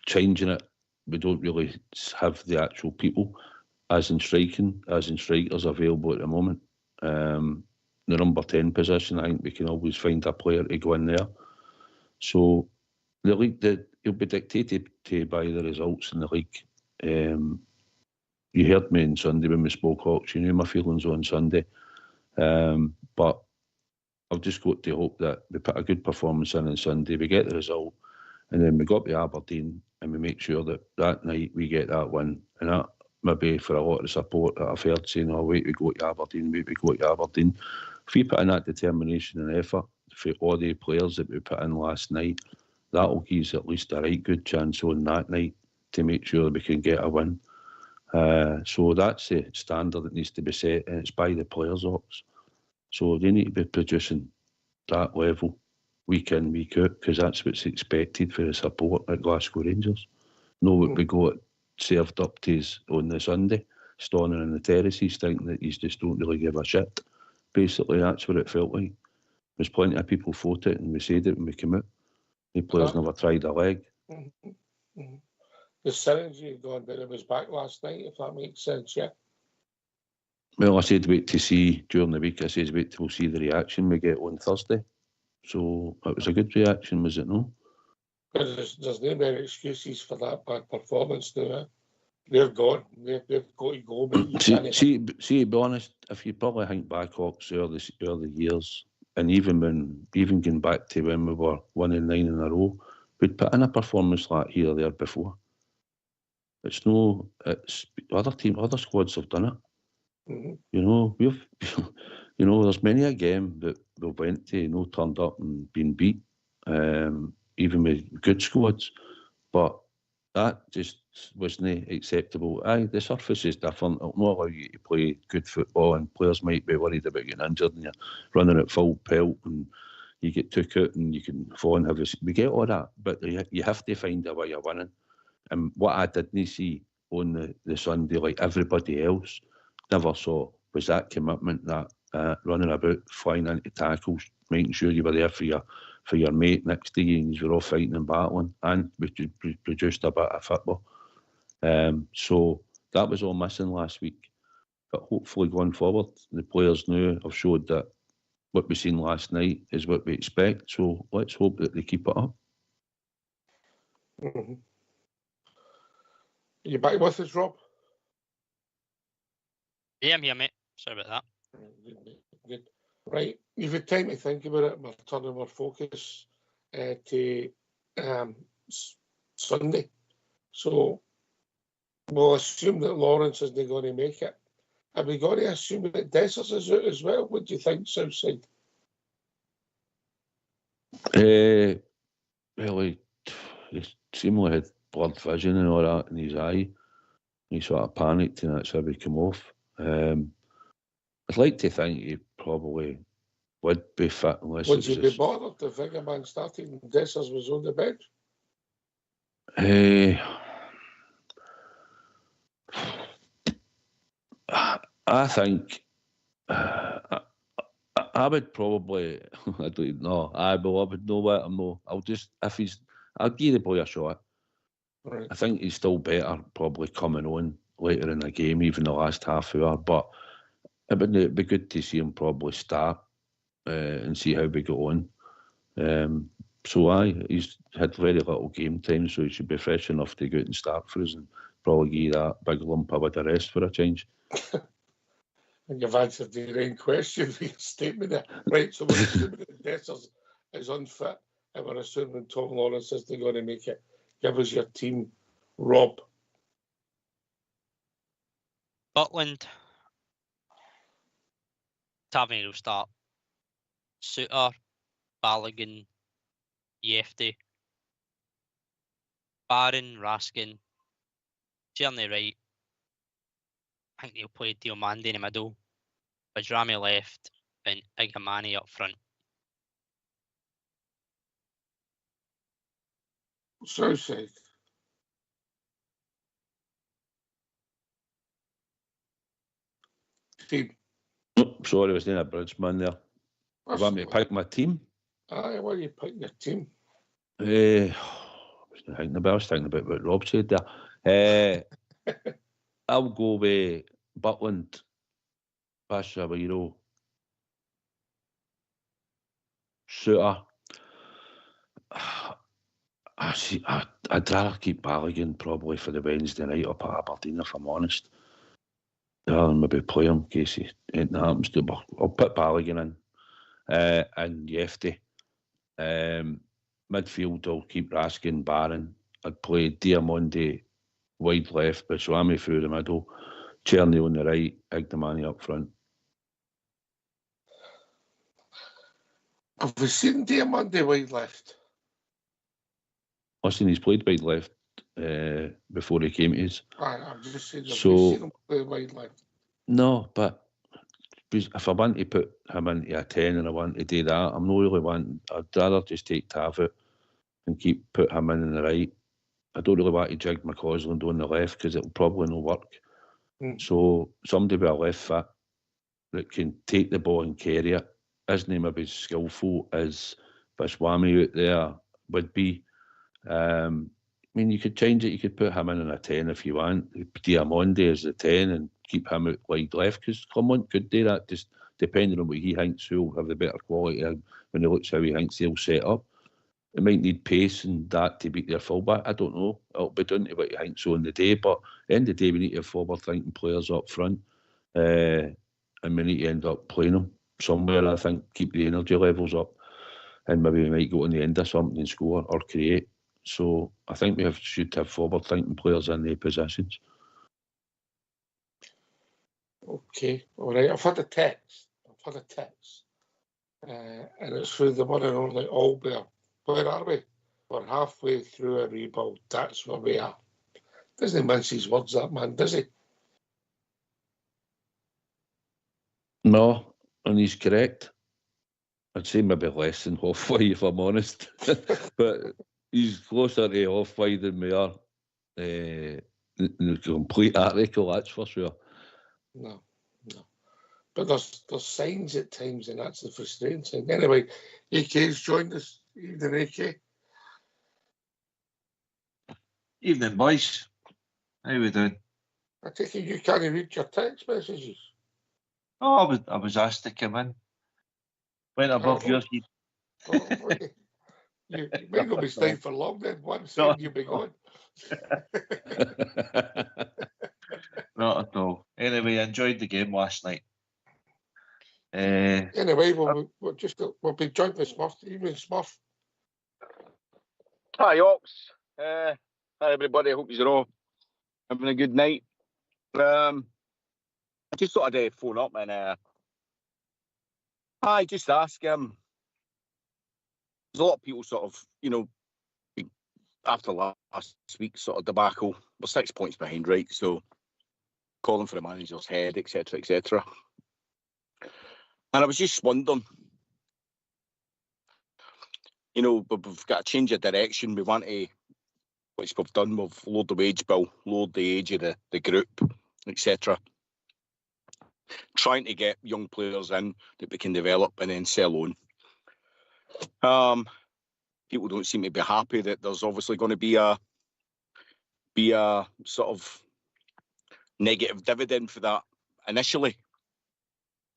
Changing it, we don't really have the actual people as in strikers available at the moment. The number 10 position, I think we can always find a player to go in there. So the league, it'll be dictated to by the results in the league. You heard me on Sunday when we spoke Hawks, you knew my feelings on Sunday. But I've just got to hope that we put a good performance in on Sunday, we get the result, and then we go up to Aberdeen and we make sure that night we get that win. And that maybe for a lot of the support that I've heard saying, oh, wait, we go to Aberdeen, wait, we go to Aberdeen. If we put in that determination and effort for all the players that we put in last night, that'll give us at least a right good chance on that night to make sure that we can get a win. So that's the standard that needs to be set, and it's by the players, Ox. So they need to be producing that level week in, week out, because that's what's expected for the support at Glasgow Rangers. Know what we got served up to us on the Sunday, standing in the terraces thinking that you just don't really give a shit. Basically, that's what it felt like. There's plenty of people fought it, and we said it when we came out. The players never tried a leg. The synergy going that it was back last night, if that makes sense, yeah. Well, I said wait to see during the week. I said wait till we'll see the reaction we get on Thursday. So it was a good reaction, was it no? But there's no many excuses for that bad performance now. They're gone. They've got to go. See, to be honest, if you probably think back, Hawks, early years, and even going back to when we were 1-9 in a row, we'd put in a performance like here or there before. It's other squads have done it. Mm-hmm. You know, there's many a game that we went to, turned up and been beat, even with good squads. But that just wasn't acceptable. The surface is different. It'll not allow you to play good football, and players might be worried about getting injured, and you're running at full pelt, and you get took out, and you can fall and we get all that. But you have to find a way of winning. And what I didn't see on the Sunday, like everybody else never saw, was that commitment, that running about, flying into tackles, making sure you were there for your mate next to you, and you were all fighting and battling, and we produced a bit of football. So that was all missing last week. But hopefully going forward, the players now have showed that what we seen last night is what we expect. So let's hope that they keep it up. Mm-hmm. Are you back with us, Rob? Yeah, I'm here, mate. Sorry about that. Good. Right, you've had time to think about it. We're turning our focus to Sunday. So we'll assume that Lawrence isn't going to make it. Have we got to assume that Dessers is out as well? What do you think, Southside? Well, he seemingly had blurred vision and all that in his eye. He sort of panicked, and that's how he came off. I'd like to think he probably would be fit unless would you be bothered if Viggerman started and Dessers was on the bench? I think I would probably, I don't know. I would know what I'm no. I'll give the boy a shot. Right. I think he's still better probably coming on later in the game, even the last half hour. But it would be good to see him probably start and see how we go on. So he's had very little game time, so he should be fresh enough to go out and start for us and probably give you that big lump with the rest for a change. And you've answered the own question with your statement there. Right, so we're assuming that Dessers is unfit, and we're assuming Tom Lawrence isn't going to make it. Give us your team, Rob. Butland. Tavernier will start. Suter, Balogun, Yefty, Barron, Raskin, Tierney right. I think they'll play Diomande in the middle, Bajrami left, and Igamani up front. Southside. Team. Nope, sorry, I was doing a bridge man there. You want me to pick my team? Aye, why are you picking your team? I was thinking about what Rob said there. I'll go with Butland, Pashabiro, Suter. I'd rather keep Balogun probably for the Wednesday night up at Aberdeen, if I'm honest. Rather than maybe play him in case anything happens to him. I'll put Balogun in. And Yefty. Midfield, I'll keep Raskin, Barron. I'd play Diamande wide left, Bajrami through the middle, Tierney on the right, Igamani up front. Have we seen Diamande wide left? Listen, he's played wide left before he came to us. Aye, I'm just saying, have we So, seen him play wide left? no, but if I want to put him into a 10 and I want to do that, I'm not really wanting. I'd rather just take Tav out and put him in the right. I don't really want to jig McCausland on the left because it'll probably not work. So somebody with a left foot that can take the ball and carry it, isn't maybe as skillful as Bajrami out there would be. I mean, you could change it. You could put him in a 10 if you want. Diamande as the 10 and keep him out wide left because Clement could do that, just depending on what he thinks who'll have the better quality when he looks how he thinks he'll set up. It might need pace and that to beat their fullback. I don't know. It'll be down to what you think so in the day. But at the end of the day, we need to have forward-thinking players up front. And we need to end up playing them somewhere, I think, keep the energy levels up. And maybe we might go on the end of something and score or create. So I think we should have forward-thinking players in their positions. Okay, all right. I've had a text. And it's through the one and only Allbear. Where are we? We're halfway through a rebuild. That's where we are. Doesn't mince his words, that man, does he? No, and he's correct. I'd say maybe less than halfway, if I'm honest. But he's closer to halfway than we are. In the complete article, that's for sure. No. But there's signs at times, and that's the frustrating thing. Anyway, AK's joined us. Evening, AK. Evening, boys. How we doing? I take it you can't read your text messages. Oh, I was asked to come in. Went above your head. You might not be staying for long then. One second you'll be gone. Not at all. Anyway, I enjoyed the game last night. Anyway, we'll be joined with Smurf. Evening, Smurf. Hi, Ox. Hi, everybody. I hope you're all having a good night. I just thought I'd phone up and I just ask there's a lot of people sort of, after last week's sort of debacle, we're 6 points behind, right? So calling for the manager's head, etc., etc. And I was just wondering, we've got to change of direction. We want to, which we've done, we've lowered the wage bill, lowered the age of the group, etc. Trying to get young players in that we can develop and then sell on. People don't seem to be happy that there's obviously going to be a sort of negative dividend for that initially,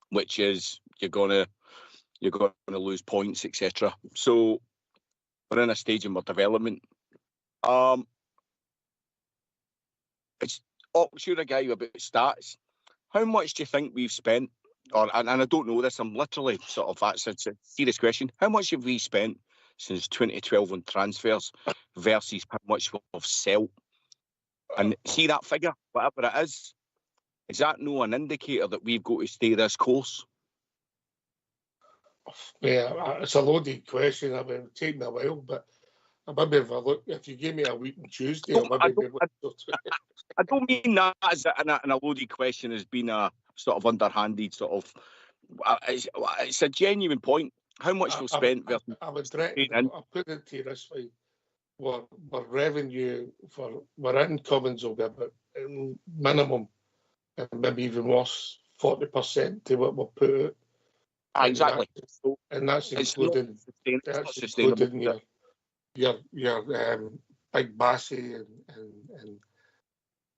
which is you're going to lose points, etc. So we're in a stage in our development. it's you're a guy about stats. How much do you think we've spent? And I don't know this. I'm literally sort of it's a serious question. How much have we spent since 2012 on transfers versus how much we've sold? And see that figure, whatever it is that no an indicator that we've got to stay this course? Yeah, it's a loaded question. I mean, take me a while, but I maybe if you give me a week on Tuesday, I'll maybe be able to. I don't mean that as a loaded question as being a sort of underhanded sort of. It's a genuine point. How much we've spent? I would reckon. I'll put it to you this way: our revenue for our incomings will be about minimum, and maybe even worse, 40% to what we'll put out. Exactly. And that's including your Big Bassy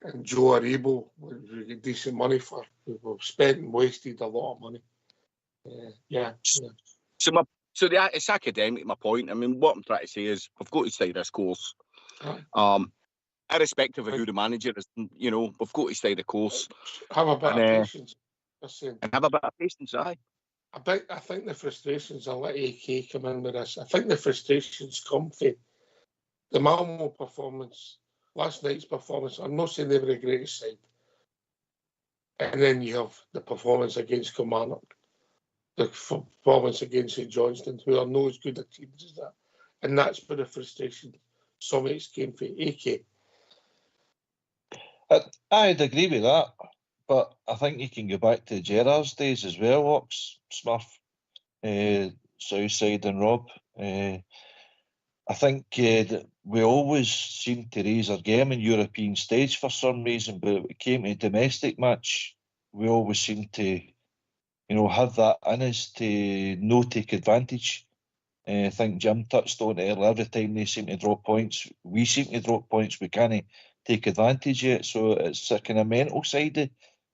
and Joe Aribo, which we get decent money for. We've spent and wasted a lot of money. So it's academic, my point. I mean, what I'm trying to say is we've got to stay this course. Irrespective of who the manager is, we've got to stay the course. Have a bit of patience. And have a bit of patience, aye. I think the frustrations, I'll let AK come in with this. I think the frustrations come from the Malmo performance, last night's performance. I'm not saying they were the greatest side. And then you have the performance against Kilmarnock, the performance against St Johnstone, who are not as good a teams as that. And that's where the frustration some of came from. AK. I'd agree with that. But I think you can go back to Gerrard's days as well, Ox, Smurf, Southside and Rob. I think that we always seem to raise our game in European stage for some reason, but when it came to a domestic match, we always seem to, have that in us to no take advantage. I think Jim touched on it earlier. Every time they seem to drop points, we seem to drop points. We can't take advantage of it. So it's a kind of mental side of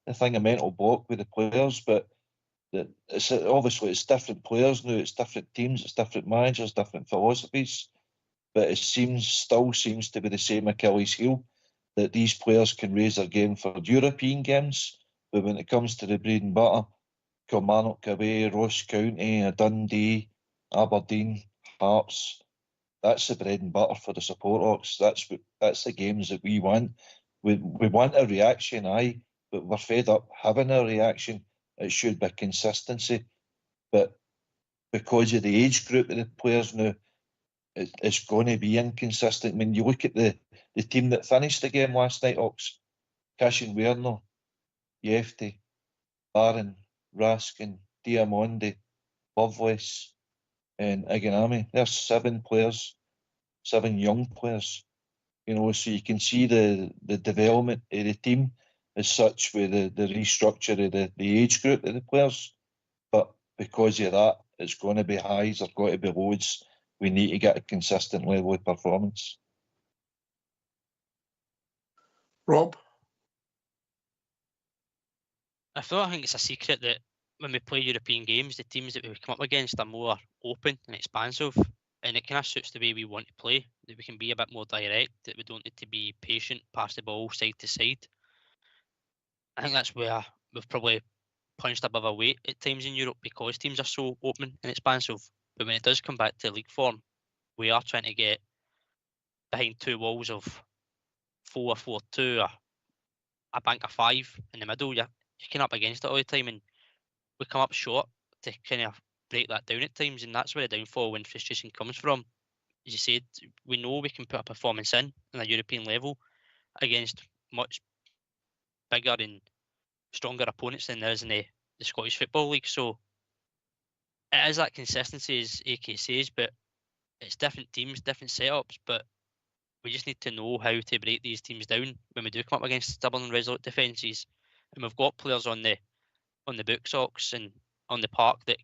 the thing, a mental block with the players. But it's obviously it's different players now. It's different teams. It's different managers, different philosophies. But it still seems to be the same Achilles heel that these players can raise their game for European games. But when it comes to the bread and butter, Kilmarnock away, Ross County, Dundee, Aberdeen, Hearts, that's the bread and butter for the support Ox. That's the games that we want. We want a reaction, aye, but we're fed up having a reaction. It should be consistency. But because of the age group of the players now, it's going to be inconsistent. When you look at the team that finished the game last night, Ox, Cashin Werner, Yefty, Barron, Raskin, Diamondi, Lovelace, and Iganami. There's 7 players, 7 young players. So you can see the development of the team as such with the restructure of the age group of the players. But because of that, it's going to be highs, there's got to be lows. We need to get a consistent level of performance. Rob? I think it's a secret that when we play European games, the teams that we come up against are more open and expansive, and it kind of suits the way we want to play, that we can be a bit more direct, that we don't need to be patient, pass the ball side to side. I think that's where we've probably punched above our weight at times in Europe because teams are so open and expansive. But when it does come back to league form, we are trying to get behind 2 walls of 4-4-2, a bank of 5 in the middle. You're kind of up against it all the time, and we come up short to kind of break that down at times, and that's where the downfall when frustration comes from. As you said, we know we can put a performance in a European level against much bigger and stronger opponents than there is in the Scottish Football League. So it is that consistency, as AK says, but it's different teams, different setups, but we just need to know how to break these teams down when we do come up against stubborn and resolute defences. And we've got players on the book socks and on the park that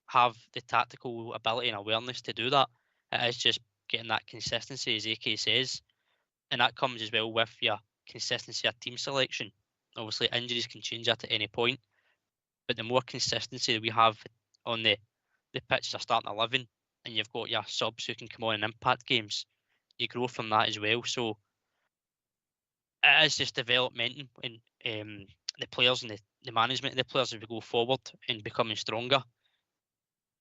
have the tactical ability and awareness to do that. It is just getting that consistency, as AK says, and that comes as well with your consistency of team selection. Obviously, injuries can change that at any point, but the more consistency that we have on the pitch as a starting 11, and you've got your subs who can come on and impact games, you grow from that as well. So it is just developmental in the players and the management of the players as we go forward and becoming stronger.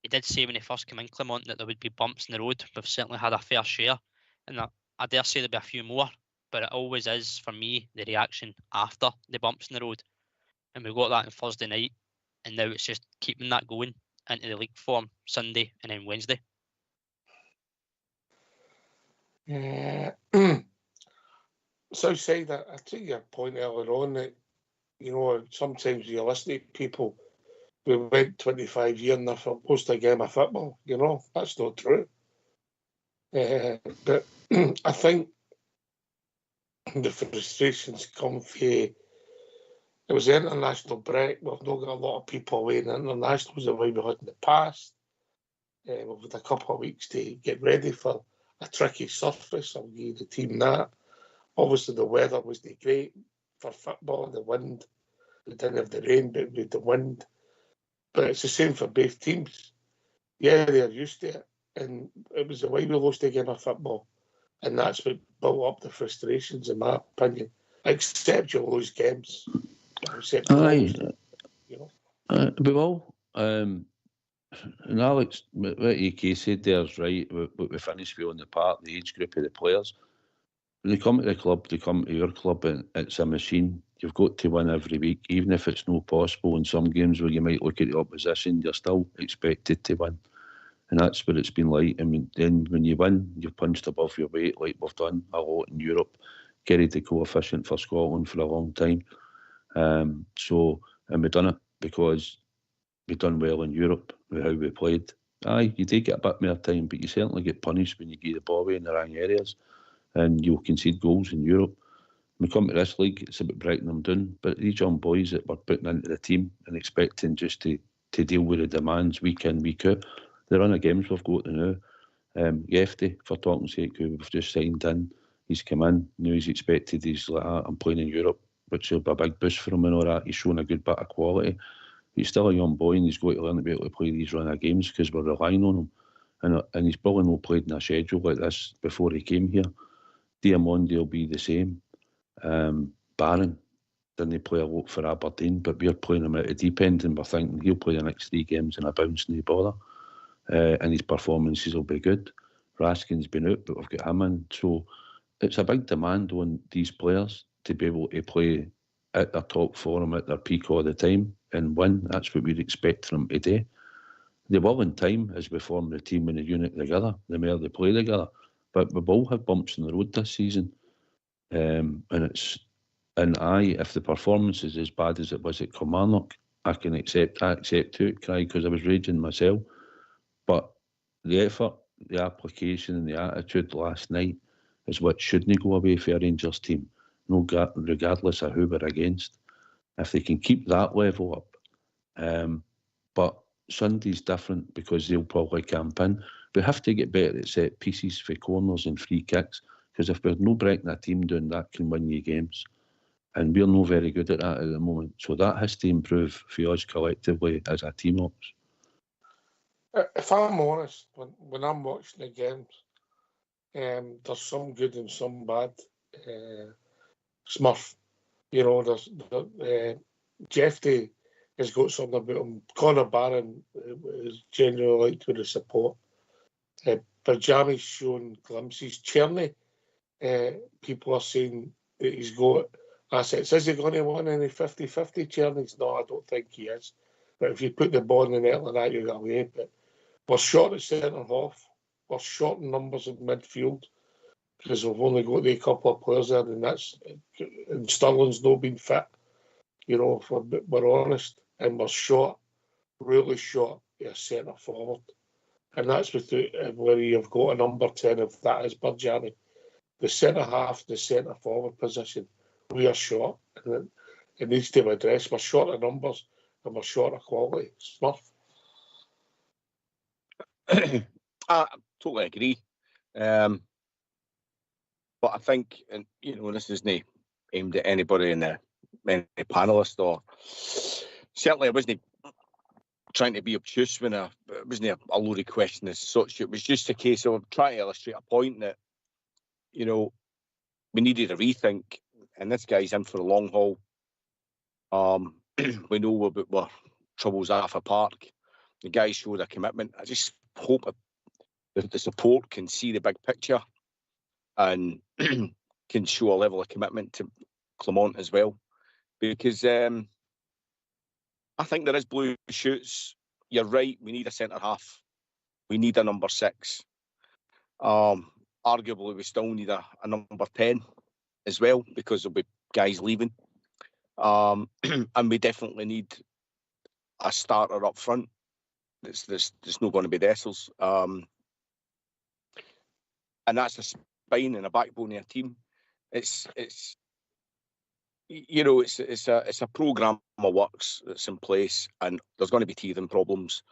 He did say when he first came in, Clement, that there would be bumps in the road. We've certainly had a fair share, and I dare say there'll be a few more, but it always is, for me, the reaction after the bumps in the road. And we got that on Thursday night, and now it's just keeping that going into the league form Sunday and then Wednesday. Southside, I take your point earlier on that, you know, sometimes you listen to people, we went 25 years and never lost a game of football, you know, that's not true. But I think the frustrations come from, it was the international break, we've not got a lot of people away in the internationals the way we had in the past. We've had a couple of weeks to get ready for a tricky surface. I'll give the team that. Obviously, the weather wasn't great for football, the wind. We didn't have the rain, but we had the wind. But it's the same for both teams. Yeah, they're used to it. And it was the way we lost the game of football. And that's what built up the frustrations, in my opinion. Except you lose games. Aye. You know? We will. And Alex, what AK said there is right. What we finished with on the part, the age group of the players. When they come to the club, they come to your club, and it's a machine. You've got to win every week, even if it's not possible. In some games where you might look at the opposition, you're still expected to win. And that's what it's been like. I mean, then when you win, you've punched above your weight like we've done a lot in Europe, carried the coefficient for Scotland for a long time. And we've done it because we've done well in Europe with how we played. Aye, you do get a bit more time, but you certainly get punished when you give the ball away in the wrong areas, and you'll concede goals in Europe. When we come to this league, it's about breaking them down. But these young boys that we're putting into the team and expecting just to deal with the demands week in, week out, the run of games we've got to now. Gefty, for talking sake, who we've just signed in, he's come in, now he's expected, he's like, I'm playing in Europe, which will be a big boost for him and all that. He's shown a good bit of quality. He's still a young boy and he's got to learn to be able to play these run of games because we're relying on him. And he's probably not played in a schedule like this before he came here. Diamondi will be the same. Barron didn't play a lot for Aberdeen, but we're playing him at the deep end and we're thinking he'll play the next 3 games and a bounce no bother. And his performances will be good. Raskin's been out, but we've got him in. So it's a big demand on these players to be able to play at their top form, at their peak all the time and win. That's what we'd expect from them today. They will in time as we form the team and the unit together, the more they play together. But we will have bumps in the road this season. And if the performance is as bad as it was at Kilmarnock, I accept to it, Craig, because I was raging myself. But the effort, the application and the attitude last night is what shouldn't go away for a Rangers team, regardless of who we're against. If they can keep that level up. But Sunday's different because they'll probably camp in. We have to get better at set pieces for corners and free kicks, because if we're no breaking a team down, that can win you games. And we're not very good at that at the moment. So that has to improve for us collectively as a team ops. If I'm honest, when I'm watching the games, there's some good and some bad. Smurf, you know, Jeffy has got something about him. Conor Barron is generally liked with the support. Barjami's shown glimpses. Cherney, people are saying that he's got assets. Is he going to win any 50-50 Cherney's? No, I don't think he is. But if you put the ball in the net like that, you get away. But we're short at centre half. We're short in numbers in midfield because we've only got a couple of players there, and Sterling's not been fit. You know, if we're honest, and we're short, really short, a centre forward, and that's where you've got a number 10. If that is Barjani, the centre half, the centre forward position, we are short, and it needs to be addressed. We're short of numbers and we're short of quality. Smurf. I totally agree. But I think, and you know, this isn't aimed at anybody in the panelists, or certainly I wasn't trying to be obtuse when it wasn't a loaded question as such. It was just a case of trying to illustrate a point that, you know, we needed a rethink and this guy's in for the long haul. We know about our troubles off a park. The guy showed a commitment. I just hope the support can see the big picture and can show a level of commitment to Clement as well, because I think there is blue shoots. You're right. We need a centre half. We need a number 6. Arguably, we still need a number 10 as well, because there'll be guys leaving. And we definitely need a starter up front. There's not going to be Dessels. And that's a spine and a backbone of a team. It's a programme of works that's in place, and there's going to be teething problems.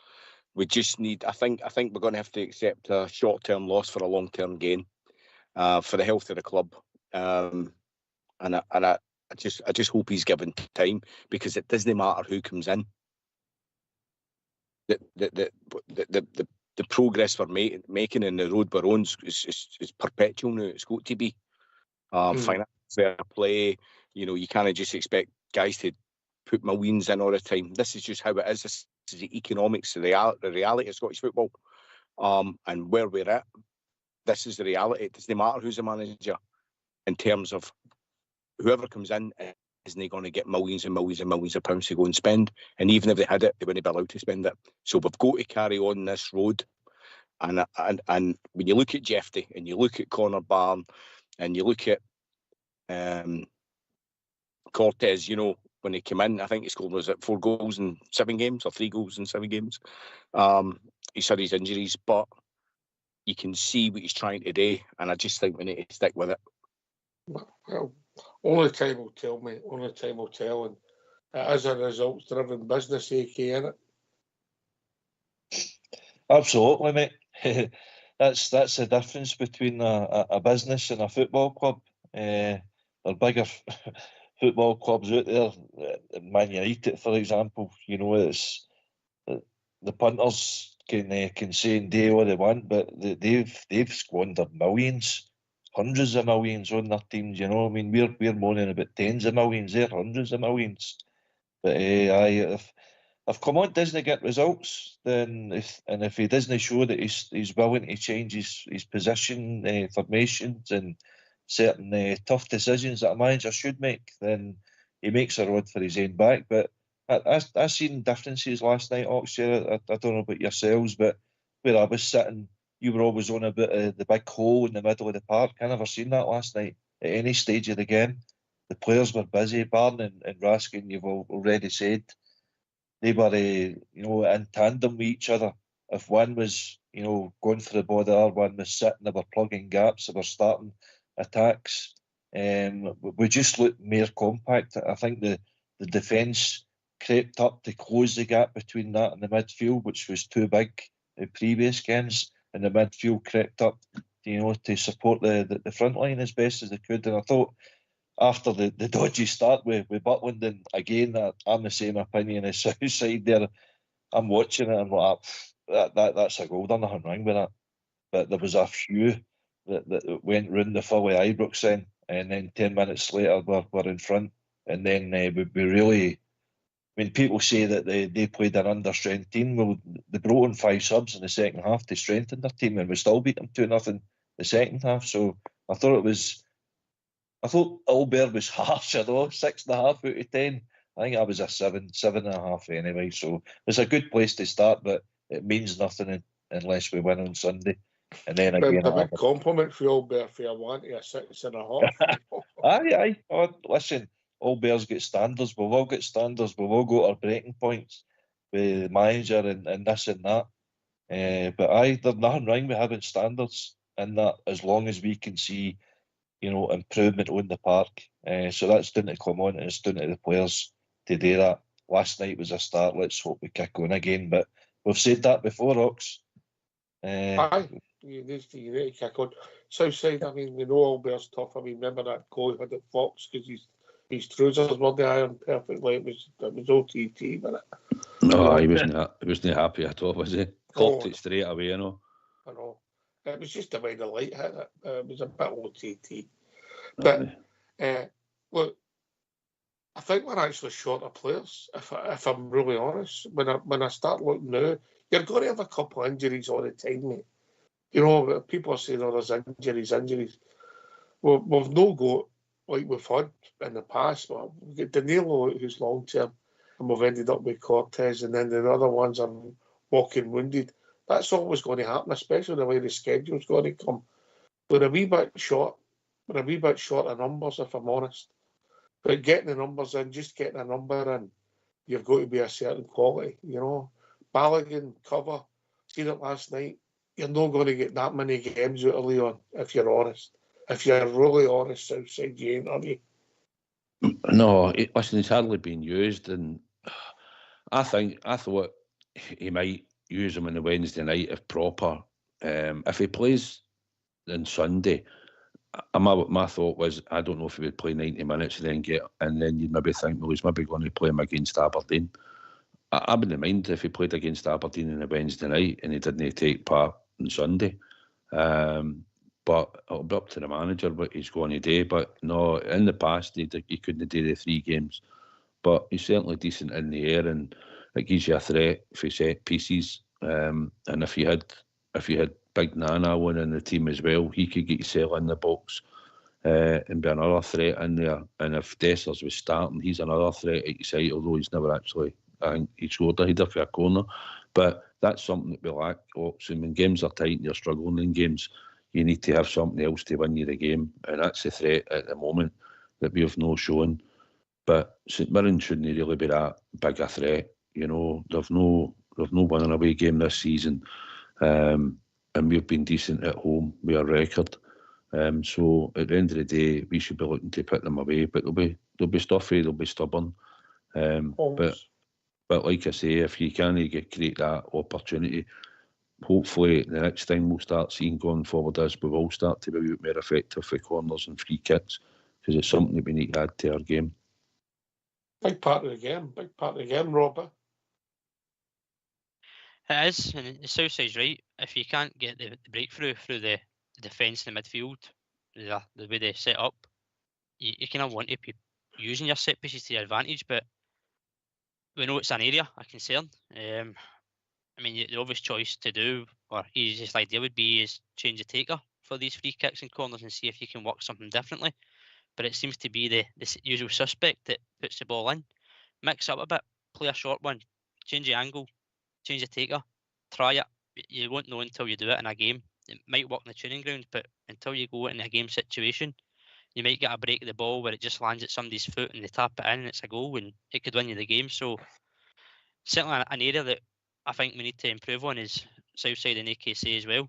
We just need. I think we're going to have to accept a short-term loss for a long-term gain, for the health of the club. And I just hope he's given time, because it doesn't matter who comes in. The progress we're making and the road we're on is perpetual now. It's got to be financial fair play. You can't just expect guys to put millions in all the time. This is just how it is. This is the economics of the reality of Scottish football, and where we're at. This is the reality. It doesn't matter who's the manager, in terms of whoever comes in isn't going to get millions and millions and millions of pounds to go and spend. And even if they had it, they wouldn't be allowed to spend it. So we've got to carry on this road. And when you look at Jeffrey and you look at Connor Barn and you look at Cortez, when he came in, I think he scored, was it 4 goals in 7 games or 3 goals in 7 games? He's had his injuries, but you can see what he's trying to do, and I just think we need to stick with it. Well, only time will tell, mate. Only time will tell, and it is a results-driven business, AK, isn't it? Absolutely, mate. That's the difference between a business and a football club. There are bigger football clubs out there, Man United, for example. It's the punters can say and do what they want, but they've squandered millions, hundreds of millions on their teams. We're moaning about tens of millions, they're hundreds of millions. But if Clement doesn't get results, then if he doesn't show that he's willing to change his position, formations, and certain tough decisions that a manager should make, then he makes a road for his own back. But I seen differences last night, Oxford. I don't know about yourselves, but where I was sitting, you were always on about the big hole in the middle of the park. I never seen that last night at any stage of the game. The players were busy. Barn and Raskin, you've already said, they were in tandem with each other. If one was going for the ball, the other one was sitting. They were plugging gaps. They were starting attacks. We just looked more compact. I think the defence crept up to close the gap between that and the midfield, which was too big in previous games, and the midfield crept up to support the front line as best as they could. And I thought after the dodgy start with Butland, and again I'm the same opinion as Southside there. I'm watching it and like, that's a goal, there's nothing wrong with that. But there was a few that went round the Fully Ibrox end, and then 10 minutes later we're in front. And then we really, when people say that they played an under-strength team, well, they brought in 5 subs in the second half to strengthen their team, and we still beat them 2-0 the second half. So I thought Albert was harsh, 6.5 out of 10. I think I was a 7.5 anyway. So it's a good place to start, but it means nothing unless we win on Sunday. And then again, a big compliment for Albert for a 6.5. Aye. Oh, listen, Albert's got standards. We've all got standards. We've all got our breaking points with the manager and this and that. But there's nothing wrong with having standards in that, as long as we can see, improvement on the park. So that's down to Clement, and it's down to the players to do that. Last night was a start. Let's hope we kick on again. But we've said that before, Ox. Aye, you need to kick on. Southside, we know Albert's tough. Remember that goal he had at Fox, because his trousers were the iron perfectly. It was OTT, wasn't it? No, he wasn't happy at all, was he? Clocked it straight away, I know. It was just the way the light hit it. It was a bit OTT. But Look, I think we're actually short of players, if I'm really honest. When I start looking now, you're going to have a couple of injuries all the time, mate. You know, people are saying, oh, there's injuries. We've no got, like we've had in the past, but we've got Danilo, who's long-term, and we've ended up with Cortez, and then the other ones are walking wounded. That's always going to happen, especially the way the schedule's going to come. We're a wee bit short. We're a wee bit short of numbers, if I'm honest. But getting the numbers in, just getting a number in, you've got to be a certain quality, you know. Balogun, cover, seen it last night. You're not going to get that many games out of Leon, if you're honest. If you're really honest, Southside, you ain't, are you? No, listen, he's hardly been used, and I thought he might use him on the Wednesday night if proper. If he plays on Sunday, my thought was, I don't know if he would play 90 minutes and then you'd maybe think, well, he's maybe going to play him against Aberdeen. I wouldn't mind if he played against Aberdeen on a Wednesday night and he didn't take part on Sunday. But it'll be up to the manager what he's going to do. But no, in the past he couldn't do the 3 games. But he's certainly decent in the air, and it gives you a threat for set pieces. And if you had Big Nana one in the team as well, he could get Sell in the box and be another threat in there. And if Dessers was starting, he's another threat at your side, although he's never actually, I think he scored a header for a corner. But that's something that we lack. So when games are tight and you're struggling in games, you need to have something else to win you the game. And that's the threat at the moment that we have no shown. But St Mirren shouldn't really be that big a threat. You know, they've no won an away game this season. And we've been decent at home with our record. So at the end of the day, we should be looking to put them away. But they'll be stuffy, they'll be stubborn. But like I say, if you can create that opportunity, hopefully the next time we'll start seeing going forward is we will start to be a bit more effective for corners and free kicks, because it's something that we need to add to our game. Big part of the game, Robert. It is, and the Southside's right. If you can't get the breakthrough through the defence in the midfield, the way they set up, you kind of want to be using your set pieces to your advantage, but we know it's an area of concern. I mean, the obvious choice to do, or easiest idea would be, is change the taker for these free kicks and corners and see if you can work something differently. But it seems to be the usual suspect that puts the ball in. Mix up a bit, play a short one, change the angle, change the taker, try it. You won't know until you do it in a game. It might work in the training ground, but until you go in a game situation, you might get a break of the ball where it just lands at somebody's foot and they tap it in and it's a goal and it could win you the game. So certainly an area that I think we need to improve on is Southside and AKC as well.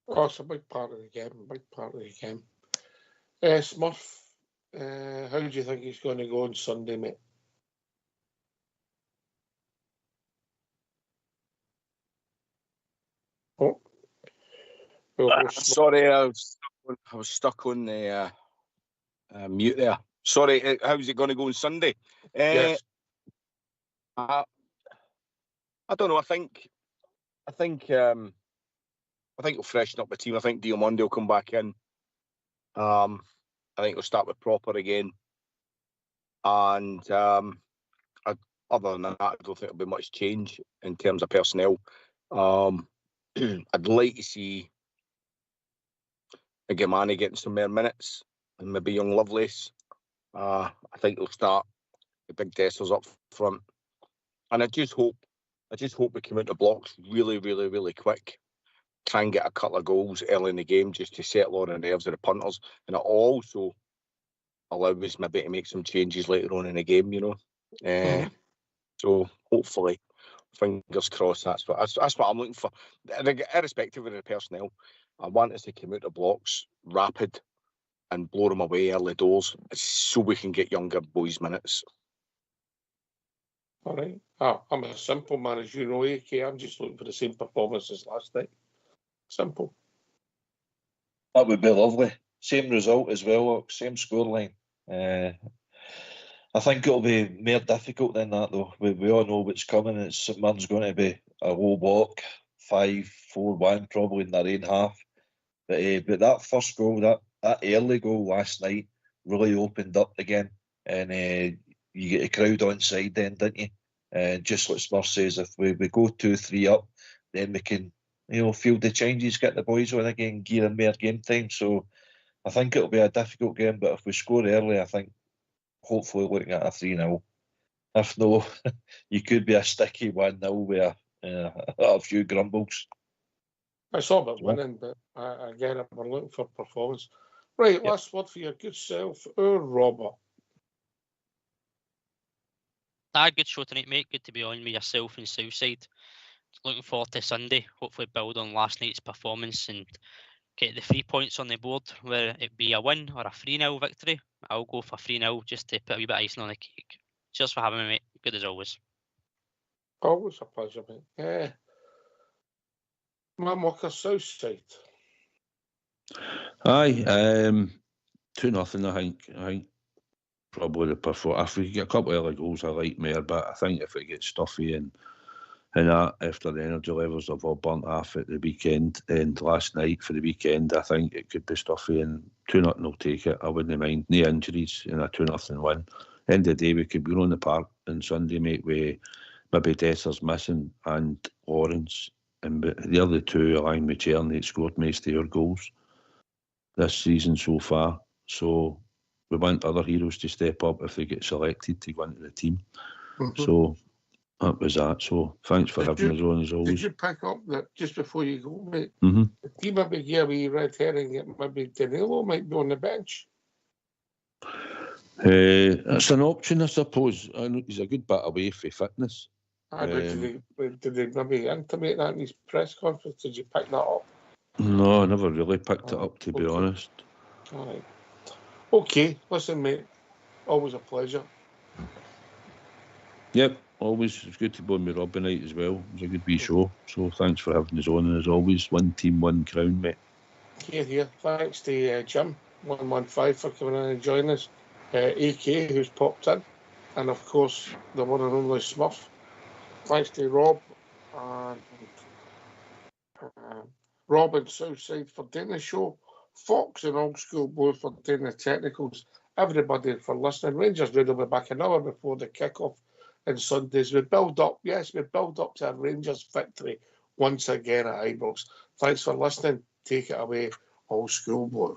Oh, it's a big part of the game. Smurf, how do you think he's going to go on Sunday, mate? Oh. Sorry, I was stuck on the mute there. Sorry, how's it going to go on Sunday? Yes. I don't know. I think we'll freshen up the team. I think Diamond will come back in. I think we'll start with Proper again. And other than that, I don't think there'll be much change in terms of personnel. I'd like to see Igamani getting some more minutes, and maybe young Lovelace. I think they'll start the big Dessers up front. And I just hope we come out the blocks really, really, really quick. Try and get a couple of goals early in the game just to settle on the nerves of the punters. And it also allows us maybe to make some changes later on in the game, you know. So hopefully, fingers crossed, that's what I'm looking for. Irrespective of the personnel, I want us to come out the blocks rapid and blow them away early doors so we can get younger boys minutes. All right. I'm a simple man, as you know, AK. I'm just looking for the same performance as last night. Simple. That would be lovely. Same result as well, same scoreline. I think it'll be more difficult than that, though. We all know what's coming. St Mirren's going to be a low block, 5-4-1 probably in their own half. But that first goal, that that early goal last night really opened up the game, and you get a crowd on side then, didn't you? And just like Smurf says, if we go 2-3 up, then we can, field the changes, get the boys on again, gear in more game time. So I think it'll be a difficult game, but if we score early, I think hopefully looking at a 3-0. If no, you could be a sticky 1-0 with a few grumbles. It's all about winning, but again, we're looking for performance. Right, last word for your good self, Robert. Good show tonight, mate. Good to be on with yourself and Southside. Looking forward to Sunday. Hopefully build on last night's performance and get the 3 points on the board, whether it be a win or a 3-0 victory. I'll go for 3-0 just to put a wee bit of icing on the cake. Cheers for having me, mate. Good as always. Always a pleasure, mate. Yeah. Matt Walker, Southside. Aye, 2-0. I think probably the perform. If we get a couple of early goals, I like more. But I think if it gets stuffy and that after the energy levels have all burnt off at the weekend and last night for the weekend, I think it could be stuffy, and 2-0 will take it. I wouldn't mind. No injuries in a 2-0 win. End of the day, we could be on the park on Sunday, mate, with maybe Dessers missing and Lawrence, and the other two along with Cherny that scored most of our goals this season so far. So we want other heroes to step up if they get selected to go into the team. So that was that. So thanks for having us on as always. Did you pick up that just before you go, mate? The team maybe give a red herring, it maybe Danilo might be on the bench. It's an option, I suppose. I know he's a good bit away for fitness. Did they maybe intimate that in his press conference? Did you pick that up? No, I never really picked it up, to be honest. All right. Okay, listen, mate. Always a pleasure. Yep, always. It's good to be on with Rob tonight as well. It was a good wee show. So thanks for having us on, and as always, one team, one crown, mate. Here. Thanks to Jim 115 for coming in and joining us. AK, who's popped in, and of course the one and only Smurf. Thanks to Rob and Rob and Southside for doing the show, Fox and Old School both for doing the technicals, everybody for listening. Rangers Radio will be back an hour before the kick-off on Sundays. We build up to a Rangers victory once again at Ibrox. Thanks for listening. Take it away, Old School boy.